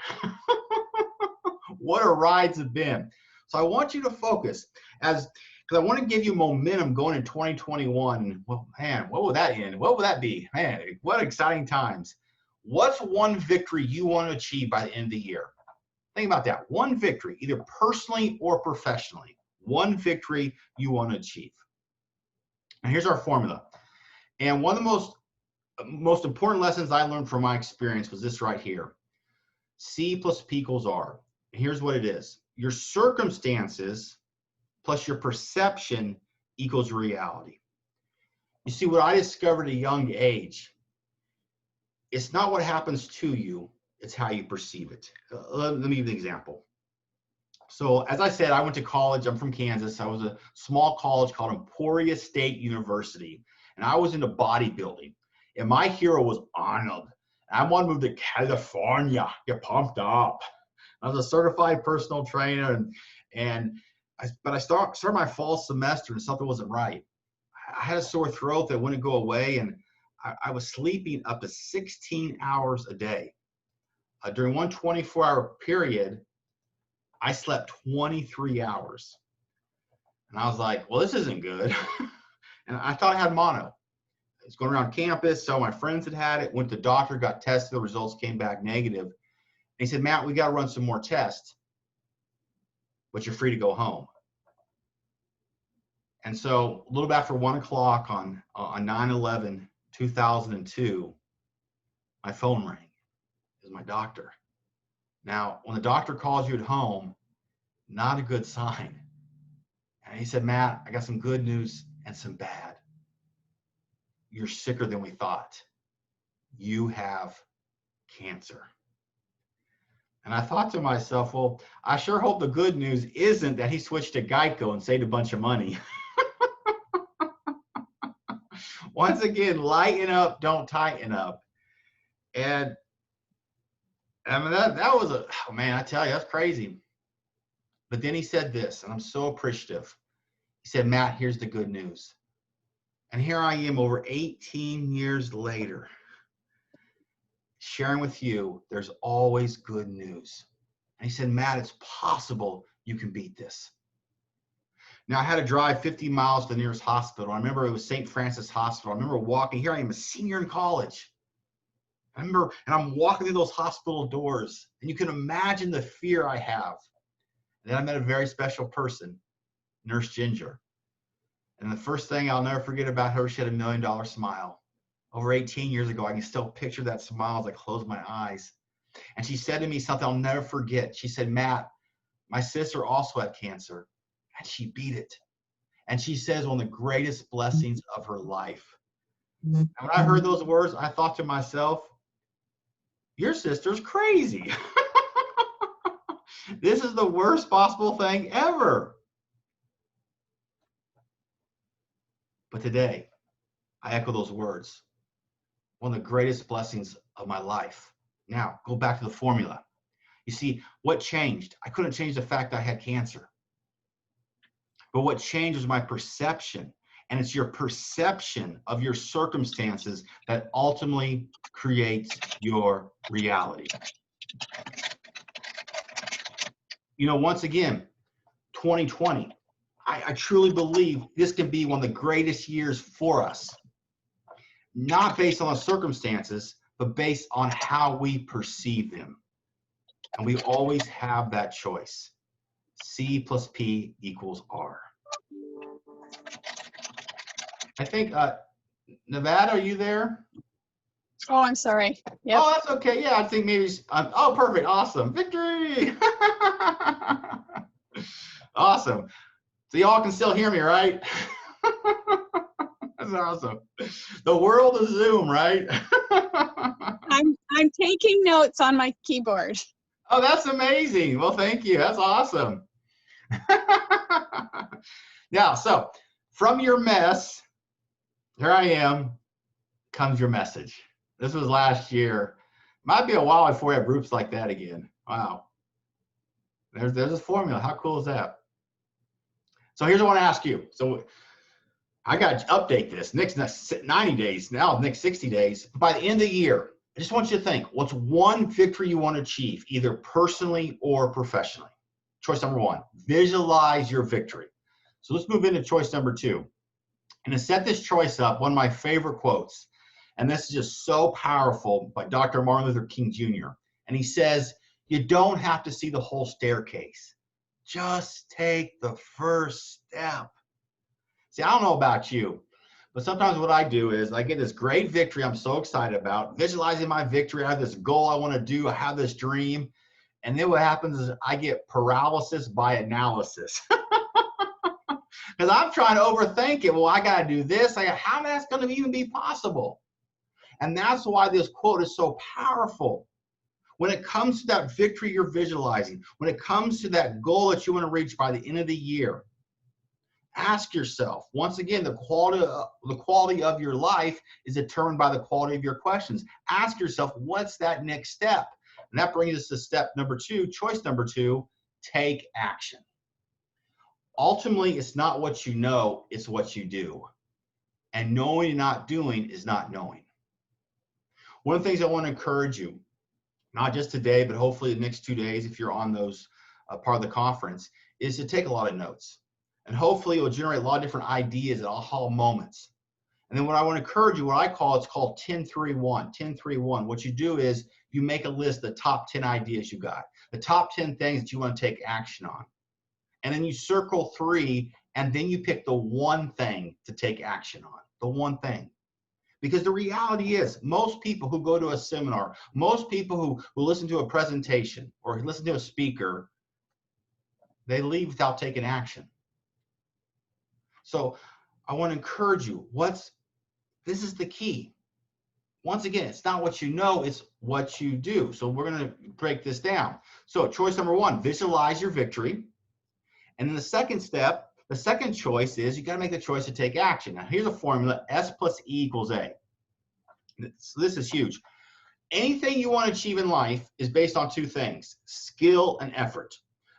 What a rides have been. So I want you to focus because I want to give you momentum going in 2021. Well, man, what will that end? What will that be? Man, what exciting times. What's one victory you want to achieve by the end of the year? Think about that. One victory, either personally or professionally. One victory you want to achieve. And here's our formula. And one of the most important lessons I learned from my experience was this right here. C plus P equals R. And here's what it is. Your circumstances plus your perception equals reality. You see, what I discovered at a young age, it's not what happens to you, it's how you perceive it. Let me give you an example. So as I said, I went to college. I'm from Kansas. I was a small college called Emporia State University, and I was into bodybuilding. And my hero was Arnold. I wanted to move to California, get pumped up. I was a certified personal trainer, but I started my fall semester and something wasn't right. I had a sore throat that wouldn't go away, and I was sleeping up to 16 hours a day. During one 24-hour period, I slept 23 hours. And I was like, well, this isn't good. And I thought I had mono. I was going around campus, so my friends had it, went to the doctor, got tested, the results came back negative. And he said, Matt, we got to run some more tests, but you're free to go home. And so a little bit after 1 o'clock on 9/11/2002, my phone rang. It was my doctor. Now, when the doctor calls you at home, not a good sign. And he said, Matt, I got some good news and some bad. You're sicker than we thought. You have cancer. And I thought to myself, well, I sure hope the good news isn't that he switched to Geico and saved a bunch of money. Once again, lighten up, don't tighten up. And I mean, that was oh man, I tell you, that's crazy. But then he said this, and I'm so appreciative. He said, Matt, here's the good news. And here I am over 18 years later, sharing with you, there's always good news. And he said, Matt, it's possible you can beat this. Now, I had to drive 50 miles to the nearest hospital. I remember it was St. Francis Hospital. I remember walking. Here I am, a senior in college. I remember, and I'm walking through those hospital doors, and you can imagine the fear I have. And then I met a very special person, Nurse Ginger. And the first thing I'll never forget about her, she had $1 million smile. Over 18 years ago, I can still picture that smile as I close my eyes. And she said to me something I'll never forget. She said, Matt, my sister also had cancer, and she beat it. And she says one of the greatest blessings of her life. And when I heard those words, I thought to myself, your sister's crazy. This is the worst possible thing ever. But today, I echo those words. One of the greatest blessings of my life. Now, go back to the formula. You see, what changed? I couldn't change the fact that I had cancer. But what changed was my perception. And it's your perception of your circumstances that ultimately creates your reality. You know, once again, 2020, I truly believe this can be one of the greatest years for us. Not based on the circumstances, but based on how we perceive them. And we always have that choice. C plus P equals R. I think, Nevada, are you there? Oh, I'm sorry. Yep. Oh, that's okay. Yeah, I think maybe, oh, perfect. Awesome. Victory. Awesome. So y'all can still hear me, right? That's awesome. The world of Zoom, right? I'm taking notes on my keyboard. Oh, that's amazing. Well, thank you. That's awesome. Now, so from your mess, here I am, comes your message. This was last year. Might be a while before we have groups like that again. Wow. There's this formula. How cool is that? So here's what I want to ask you. So I got to update this next 90 days, now next 60 days. By the end of the year, I just want you to think, what's one victory you want to achieve, either personally or professionally? Choice number one, visualize your victory. So let's move into choice number two. And to set this choice up, one of my favorite quotes, and this is just so powerful, by Dr. Martin Luther King Jr. And he says, you don't have to see the whole staircase. Just take the first step. See, I don't know about you, but sometimes what I do is I get this great victory I'm so excited about, visualizing my victory. I have this goal I want to do. I have this dream. And then what happens is I get paralysis by analysis. Because I'm trying to overthink it. Well, I got to do this. How that's going to even be possible? And that's why this quote is so powerful. When it comes to that victory you're visualizing, when it comes to that goal that you want to reach by the end of the year, ask yourself, once again, the quality of your life is determined by the quality of your questions. Ask yourself, what's that next step? And that brings us to step number 2, choice number 2, take action. Ultimately, it's not what you know, it's what you do. And knowing and not doing is not knowing. One of the things I want to encourage you, not just today, but hopefully the next 2 days, if you're on those part of the conference, is to take a lot of notes. And hopefully it will generate a lot of different ideas and aha moments. And then what I want to encourage you, what I call, it's called 10-3-1. 10-3-1. What you do is you make a list of the top 10 ideas you got, the top 10 things that you want to take action on. And then you circle 3, and then you pick the one thing to take action on, the one thing. Because the reality is, most people who go to a seminar, most people who listen to a presentation or listen to a speaker, they leave without taking action. So I want to encourage you, this is the key. Once again, it's not what you know, it's what you do. So we're going to break this down. So choice number 1, visualize your victory. And then the second step, the second choice is you got to make the choice to take action. Now here's a formula, S plus E equals A. So this is huge. Anything you want to achieve in life is based on 2 things, skill and effort.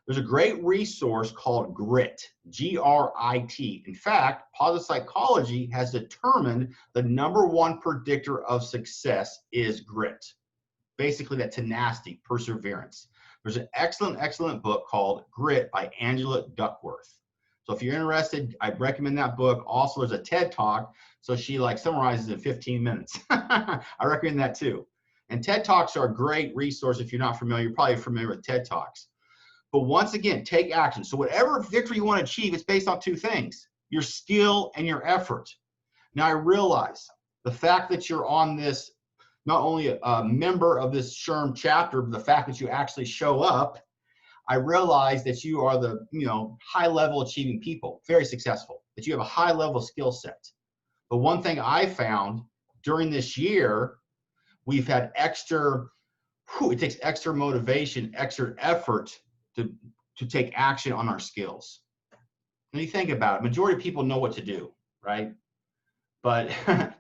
There's a great resource called GRIT, G-R-I-T. In fact, positive psychology has determined the #1 predictor of success is grit. Basically that tenacity, perseverance. There's an excellent book called Grit by Angela Duckworth. So if you're interested, I recommend that book. Also, there's a TED Talk. So she summarizes in 15 minutes. I recommend that too. And TED Talks are a great resource if you're not familiar. You're probably familiar with TED Talks. But once again, take action. So whatever victory you want to achieve, it's based on 2 things, your skill and your effort. Now I realize the fact that you're on this, not only a member of this SHRM chapter, but the fact that you actually show up, I realize that you are the high level achieving people, very successful, that you have a high level skill set. But one thing I found during this year, we've had it takes extra motivation, extra effort to take action on our skills. When you think about it, majority of people know what to do, right? But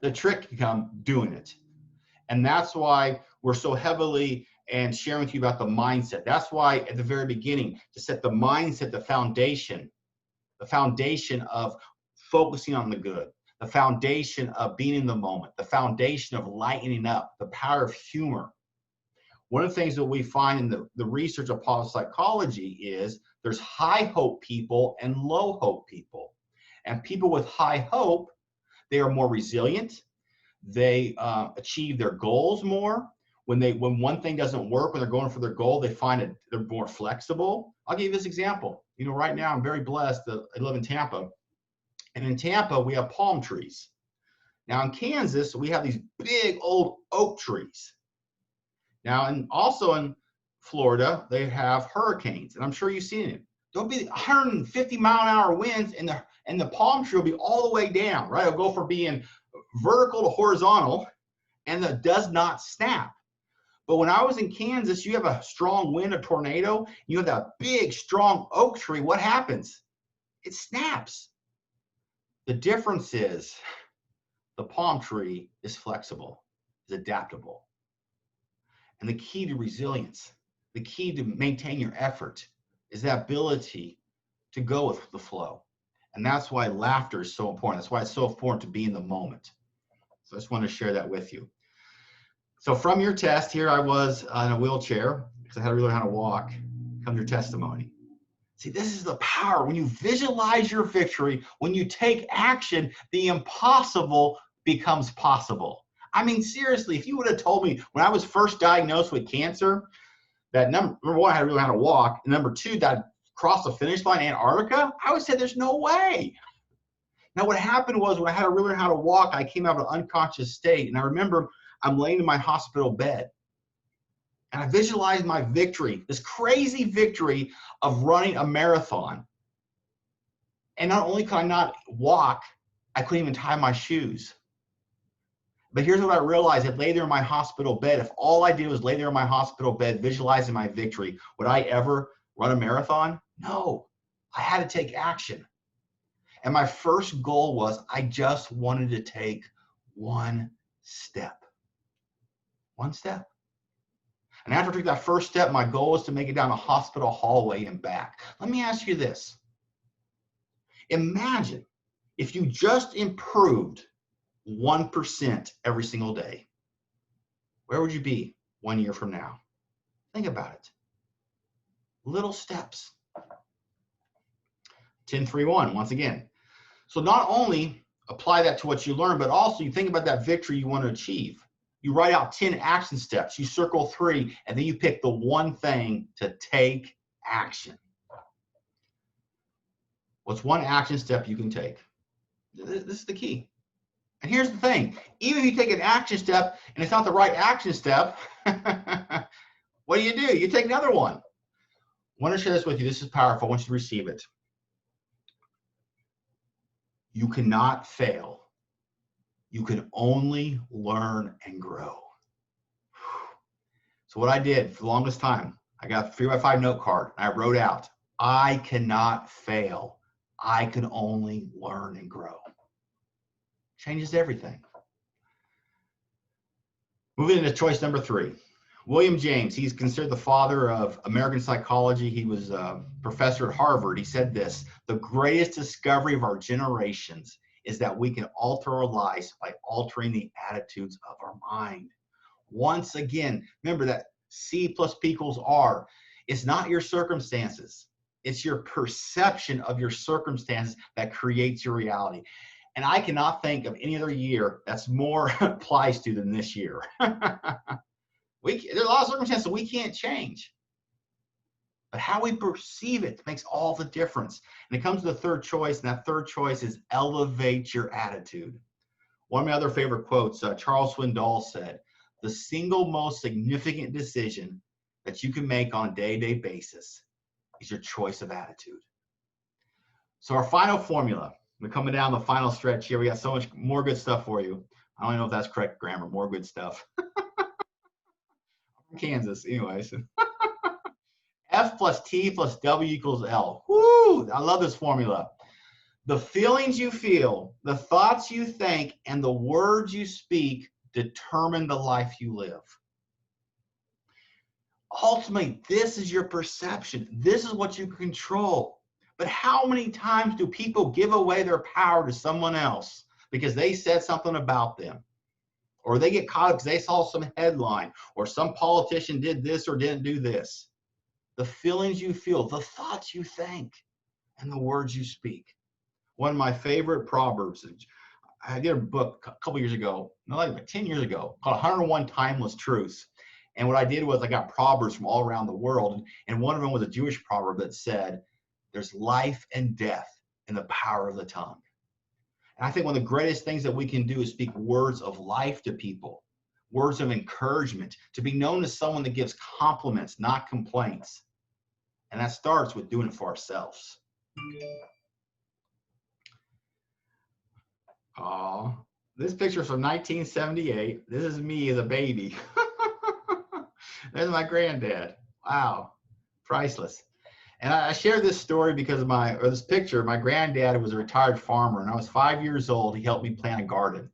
the trick becomes doing it. And that's why we're so heavily and sharing with you about the mindset. That's why at the very beginning, to set the mindset, the foundation of focusing on the good, the foundation of being in the moment, the foundation of lightening up, the power of humor. One of the things that we find in the research of positive psychology is there's high hope people and low hope people. And people with high hope, they are more resilient. They achieve their goals more. When one thing doesn't work, when they're going for their goal, they find it they're more flexible. I'll give you this example. Right now I'm very blessed that I live in Tampa. And in Tampa, we have palm trees. Now in Kansas, we have these big old oak trees. Now, and also in Florida, they have hurricanes, and I'm sure you've seen it. There'll be 150-mile-an-hour winds, and the palm tree will be all the way down, right? It'll go from being vertical to horizontal, and it does not snap. But when I was in Kansas, you have a strong wind, a tornado, you have that big, strong oak tree. What happens? It snaps. The difference is the palm tree is flexible, is adaptable. And the key to resilience, the key to maintain your effort is that ability to go with the flow. And that's why laughter is so important. That's why it's so important to be in the moment. So I just want to share that with you. So from your test, here I was in a wheelchair because I had to learn how to walk. Comes your testimony. See, this is the power. When you visualize your victory, when you take action, the impossible becomes possible. I mean, seriously, if you would have told me when I was first diagnosed with cancer, that number 1, I had to learn how to walk, and number 2, that I'd cross the finish line in Antarctica, I would say there's no way. Now, what happened was when I had to learn how to walk, I came out of an unconscious state, and I remember I'm laying in my hospital bed, and I visualized my victory, this crazy victory of running a marathon. And not only could I not walk, I couldn't even tie my shoes. But here's what I realized. I lay there in my hospital bed. If all I did was lay there in my hospital bed, visualizing my victory, would I ever run a marathon? No. I had to take action. And my first goal was I just wanted to take one step. One step. And after I took that first step, my goal was to make it down a hospital hallway and back. Let me ask you this. Imagine if you just improved 1% every single day. Where would you be 1 year from now? Think about it. Little steps. 10-3-1, once again. So not only apply that to what you learn, but also you think about that victory you want to achieve. You write out 10 action steps, you circle 3, and then you pick the one thing to take action. What's one action step you can take? This is the key. And here's the thing. Even if you take an action step and it's not the right action step, what do? You take another one. I want to share this with you. This is powerful. I want you to receive it. You cannot fail. You can only learn and grow. So what I did for the longest time, I got a 3x5 note card and I wrote out, I cannot fail. I can only learn and grow. Changes everything. Moving into choice number 3. William James, he's considered the father of American psychology. He was a professor at Harvard. He said this, the greatest discovery of our generations is that we can alter our lives by altering the attitudes of our mind. Once again, remember that C plus P equals R. It's not your circumstances. It's your perception of your circumstances that creates your reality. And I cannot think of any other year that's more applies to than this year. There's a lot of circumstances we can't change. But how we perceive it makes all the difference. And it comes to the third choice, and that third choice is elevate your attitude. One of my other favorite quotes, Charles Swindoll said, the single most significant decision that you can make on a day-to-day basis is your choice of attitude. So our final formula, we're coming down the final stretch here. We got so much more good stuff for you. I don't even know if that's correct grammar, more good stuff. Kansas, anyways. F plus T plus W equals L. Woo! I love this formula. The feelings you feel, the thoughts you think, and the words you speak determine the life you live. Ultimately, this is your perception. This is what you control. But how many times do people give away their power to someone else because they said something about them? Or they get caught up because they saw some headline, or some politician did this or didn't do this. The feelings you feel, the thoughts you think, and the words you speak. One of my favorite proverbs, I did a book a couple years ago, no, like 10 years ago, called 101 Timeless Truths. And what I did was I got proverbs from all around the world. And one of them was a Jewish proverb that said, there's life and death in the power of the tongue. And I think one of the greatest things that we can do is speak words of life to people, words of encouragement, to be known as someone that gives compliments, not complaints. And that starts with doing it for ourselves. Oh, this picture's from 1978. This is me as a baby. There's my granddad. Wow, priceless. And I share this story because of this picture. My granddad was a retired farmer, and I was 5 years old. He helped me plant a garden.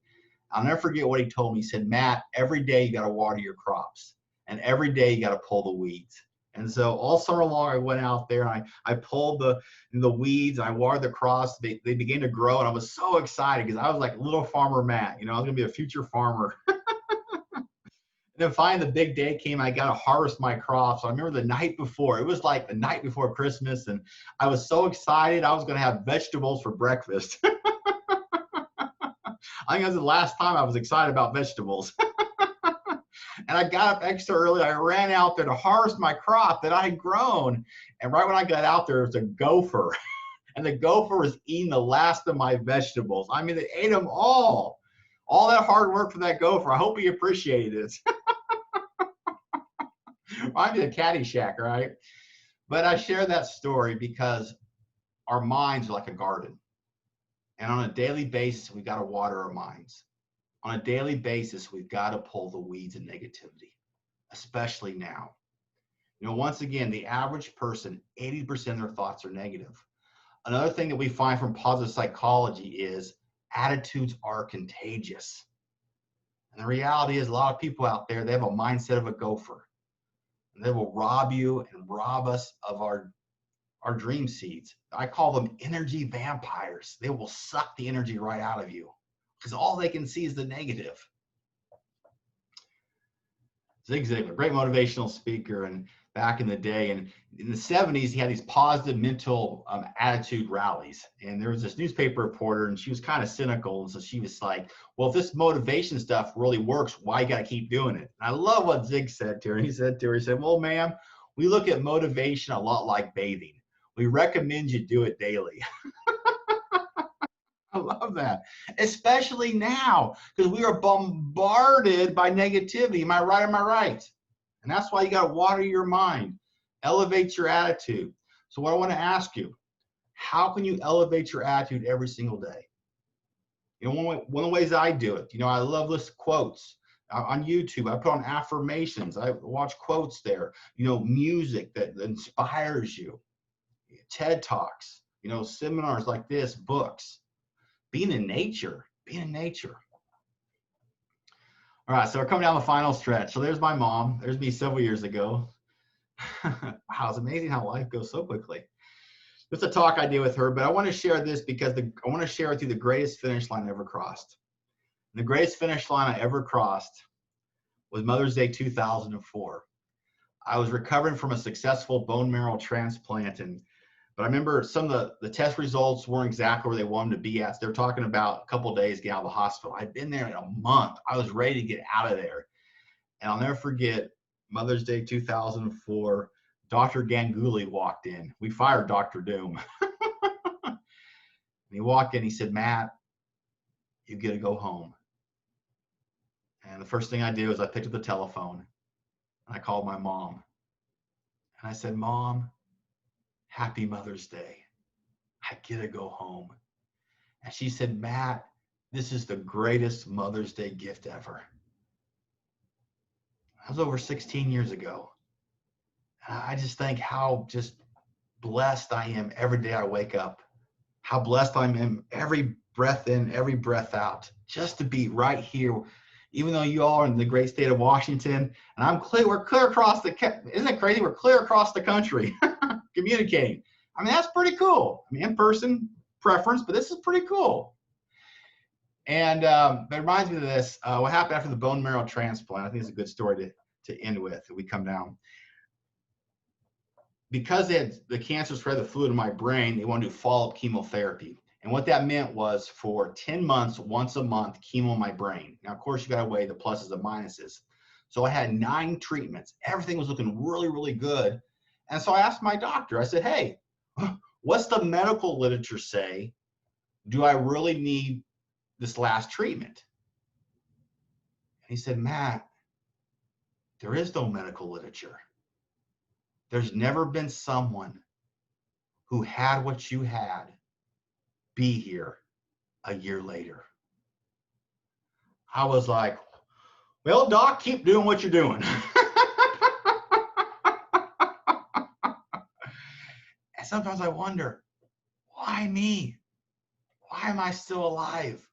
I'll never forget what he told me. He said, Matt, every day you got to water your crops, and every day you got to pull the weeds. And so all summer long, I went out there and I pulled the weeds, and I watered the crops. They began to grow, and I was so excited because I was like little farmer Matt. You know, I was going to be a future farmer. And then finally, the big day came. I got to harvest my crops. So I remember the night before. It was like the night before Christmas, and I was so excited. I was going to have vegetables for breakfast. I think that was the last time I was excited about vegetables. And I got up extra early. I ran out there to harvest my crop that I had grown. And right when I got out there was a gopher. And the gopher was eating the last of my vegetables. I mean, they ate them all. All that hard work for that gopher. I hope he appreciated it. I'm in a Caddyshack, right? But I share that story because our minds are like a garden. And on a daily basis, we got to water our minds. On a daily basis, we've got to pull the weeds of negativity, especially now. You know, once again, the average person, 80% of their thoughts are negative. Another thing that we find from positive psychology is attitudes are contagious. And the reality is a lot of people out there, they have a mindset of a gopher. And they will rob you and rob us of our dream seeds. I call them energy vampires. They will suck the energy right out of you because all they can see is the negative. Zig Ziglar, great motivational speaker, and back in the day, and in the 70s, he had these positive mental attitude rallies. And there was this newspaper reporter, and she was kind of cynical, and so she was like, "Well, if this motivation stuff really works, why you got to keep doing it?" And I love what Zig said to her. He said, "Well, ma'am, we look at motivation a lot like bathing. We recommend you do it daily." I love that, especially now, because we are bombarded by negativity. Am I right? Am I right? And that's why you got to water your mind, elevate your attitude. So what I want to ask you, how can you elevate your attitude every single day? You know, one of the ways I do it, you know, I love list quotes on YouTube. I put on affirmations. I watch quotes there, you know, music that inspires you, TED Talks, you know, seminars like this, books. Being in nature. All right, so we're coming down the final stretch. So there's my mom. There's me several years ago. Wow, it's amazing how life goes so quickly. It's a talk I did with her, but I want to share this because I want to share with you the greatest finish line I ever crossed. And the greatest finish line I ever crossed was Mother's Day 2004. I was recovering from a successful bone marrow transplant, but I remember some of the test results weren't exactly where they wanted to be at. So they were talking about a couple of days getting out of the hospital. I'd been there in a month. I was ready to get out of there. And I'll never forget Mother's Day 2004, Dr. Ganguly walked in. We fired Dr. Doom. And he walked in, he said, "Matt, you get to go home." And the first thing I did was I picked up the telephone and I called my mom. And I said, "Mom, happy Mother's Day. I get to go home." And she said, "Matt, this is the greatest Mother's Day gift ever." That was over 16 years ago. And I just think how just blessed I am every day I wake up. How blessed I am every breath in, every breath out, just to be right here. Even though you all are in the great state of Washington, and we're clear across isn't it crazy? We're clear across the country communicating. I mean, that's pretty cool. I mean, in-person preference, but this is pretty cool. And that reminds me of this, what happened after the bone marrow transplant. I think it's a good story to end with if we come down. Because the cancer spread the fluid in my brain, they wanted to do follow-up chemotherapy. And what that meant was for 10 months, once a month, chemo in my brain. Now, of course, you got to weigh the pluses and minuses. So I had 9 treatments. Everything was looking really, really good. And so I asked my doctor, I said, "Hey, what's the medical literature say? Do I really need this last treatment?" And he said, "Matt, there is no medical literature. There's never been someone who had what you had be here a year later." I was like, "Well, doc, keep doing what you're doing." And sometimes I wonder, why me? Why am I still alive?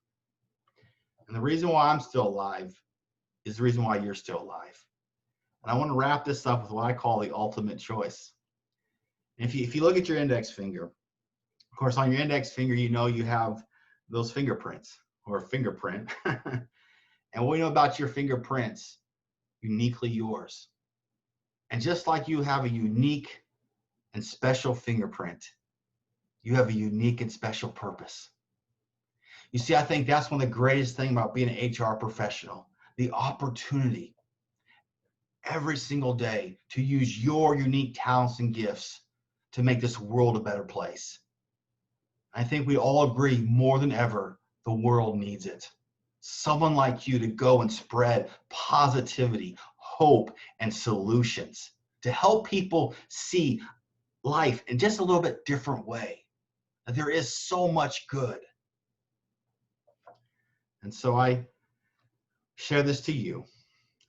And the reason why I'm still alive is the reason why you're still alive. And I want to wrap this up with what I call the ultimate choice. And if you look at your index finger, of course, on your index finger, you know you have those fingerprints or a fingerprint. And what we know about your fingerprints, uniquely yours. And just like you have a unique and special fingerprint, you have a unique and special purpose. You see, I think that's one of the greatest things about being an HR professional, the opportunity every single day to use your unique talents and gifts to make this world a better place. I think we all agree more than ever, the world needs it. Someone like you to go and spread positivity, hope, and solutions to help people see life in just a little bit different way. There is so much good. And so I share this to you.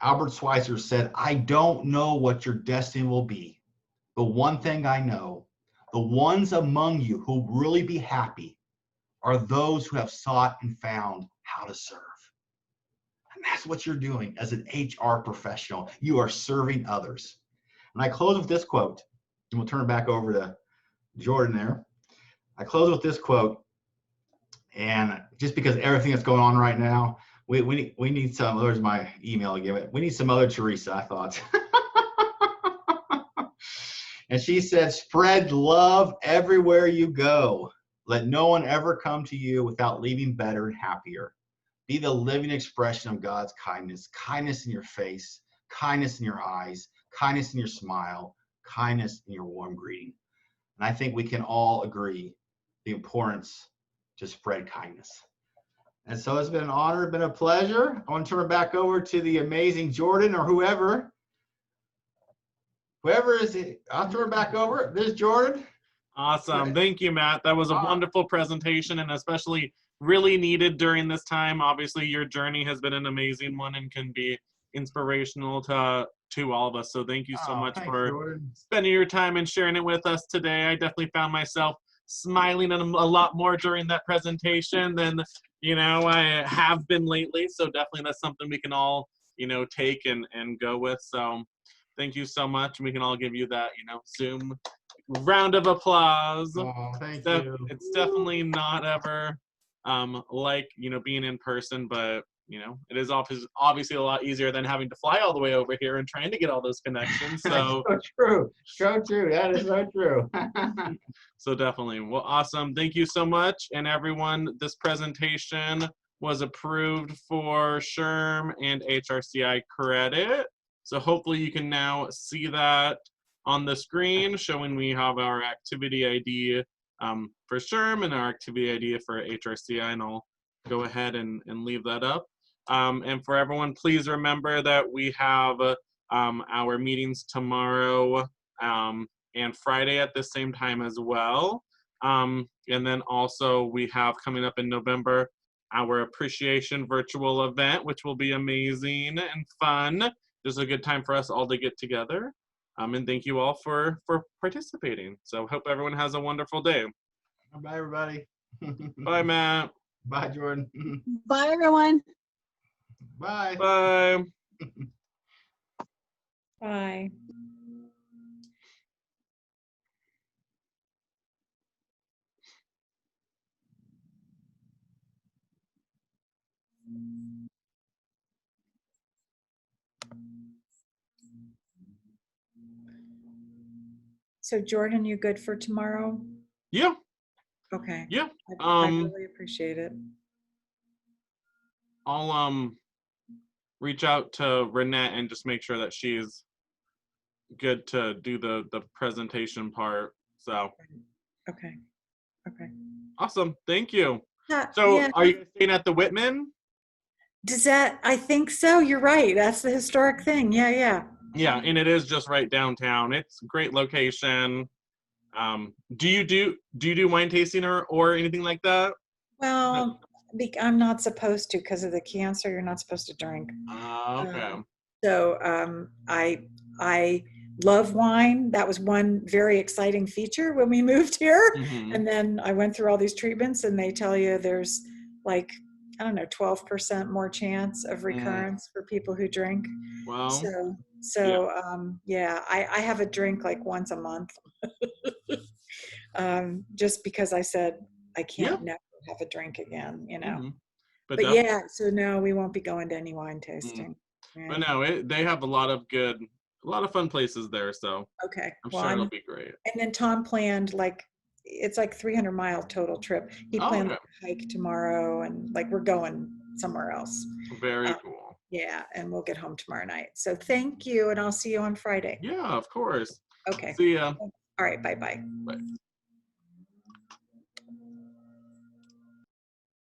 Albert Schweitzer said, I don't know what your destiny will be, but one thing I know, the ones among you who will really be happy are those who have sought and found how to serve. And that's what you're doing as an HR professional. You are serving others. And I close with this quote, and we'll turn it back over to Jordan there. I close with this quote, and just because everything that's going on right now, we need some, there's my email to give it. We need some other Teresa, I thought. And she said, spread love everywhere you go. Let no one ever come to you without leaving better and happier. Be the living expression of God's kindness, kindness in your face, kindness in your eyes, kindness in your smile, kindness in your warm greeting. And I think we can all agree the importance to spread kindness. And so it's been an honor, been a pleasure. I want to turn it back over to the amazing Jordan or whoever. Whoever is it, I'll turn it back over. There's Jordan. Awesome. Thank you, Matt. That was a wonderful presentation, and especially really needed during this time. Obviously, your journey has been an amazing one and can be inspirational to all of us. So thank you so much for Jordan. spending your time and sharing it with us today. I definitely found myself smiling a lot more during that presentation than, I have been lately. So definitely that's something we can all, take and go with. So thank you so much. We can all give you that, Zoom round of applause. Oh, thank you. It's definitely not ever like, being in person, but it is obviously a lot easier than having to fly all the way over here and trying to get all those connections. So So true. So true. That is so true. So definitely. Well, awesome. Thank you so much. And everyone, this presentation was approved for SHRM and HRCI credit. So hopefully you can now see that on the screen, showing we have our activity ID for SHRM and our activity ID for HRCI, and I'll go ahead and leave that up. And for everyone, please remember that we have our meetings tomorrow and Friday at the same time as well. And then also we have coming up in November our appreciation virtual event, which will be amazing and fun. Just a good time for us all to get together. And thank you all for participating. So hope everyone has a wonderful day. Bye, everybody. Bye, Matt. Bye, Jordan. Bye, everyone. Bye. Bye. Bye. So Jordan, you good for tomorrow? Yeah. Okay. Yeah. I really appreciate it. I'll reach out to Renette and just make sure that she's good to do the presentation part. So Okay. Okay. awesome. Thank you. Yeah, So yeah. are you staying at the Whitman? Does that, I think so. You're right. That's the historic thing. Yeah, yeah. Yeah, and it is just right downtown. It's a great location. Do you do wine tasting or anything like that? Well, I'm not supposed to because of the cancer. You're not supposed to drink. Okay. So I love wine. That was one very exciting feature when we moved here. Mhm. And then I went through all these treatments, and they tell you there's like, I don't know, 12% more chance of recurrence for people who drink. Well, Yeah, I have a drink like once a month. Just because I said I can't never have a drink again, mhm. But yeah, so no, we won't be going to any wine tasting. But no, they have a lot of fun places there, so Okay. I'm Well, sure it'll be great. and then Tom planned it's like 300-mile total trip. He planned Okay. a hike tomorrow, and like we're going somewhere else. Very cool. Yeah, and we'll get home tomorrow night. So thank you, and I'll see you on Friday. Yeah, of course. Okay. See ya. All right. Bye-bye. Bye.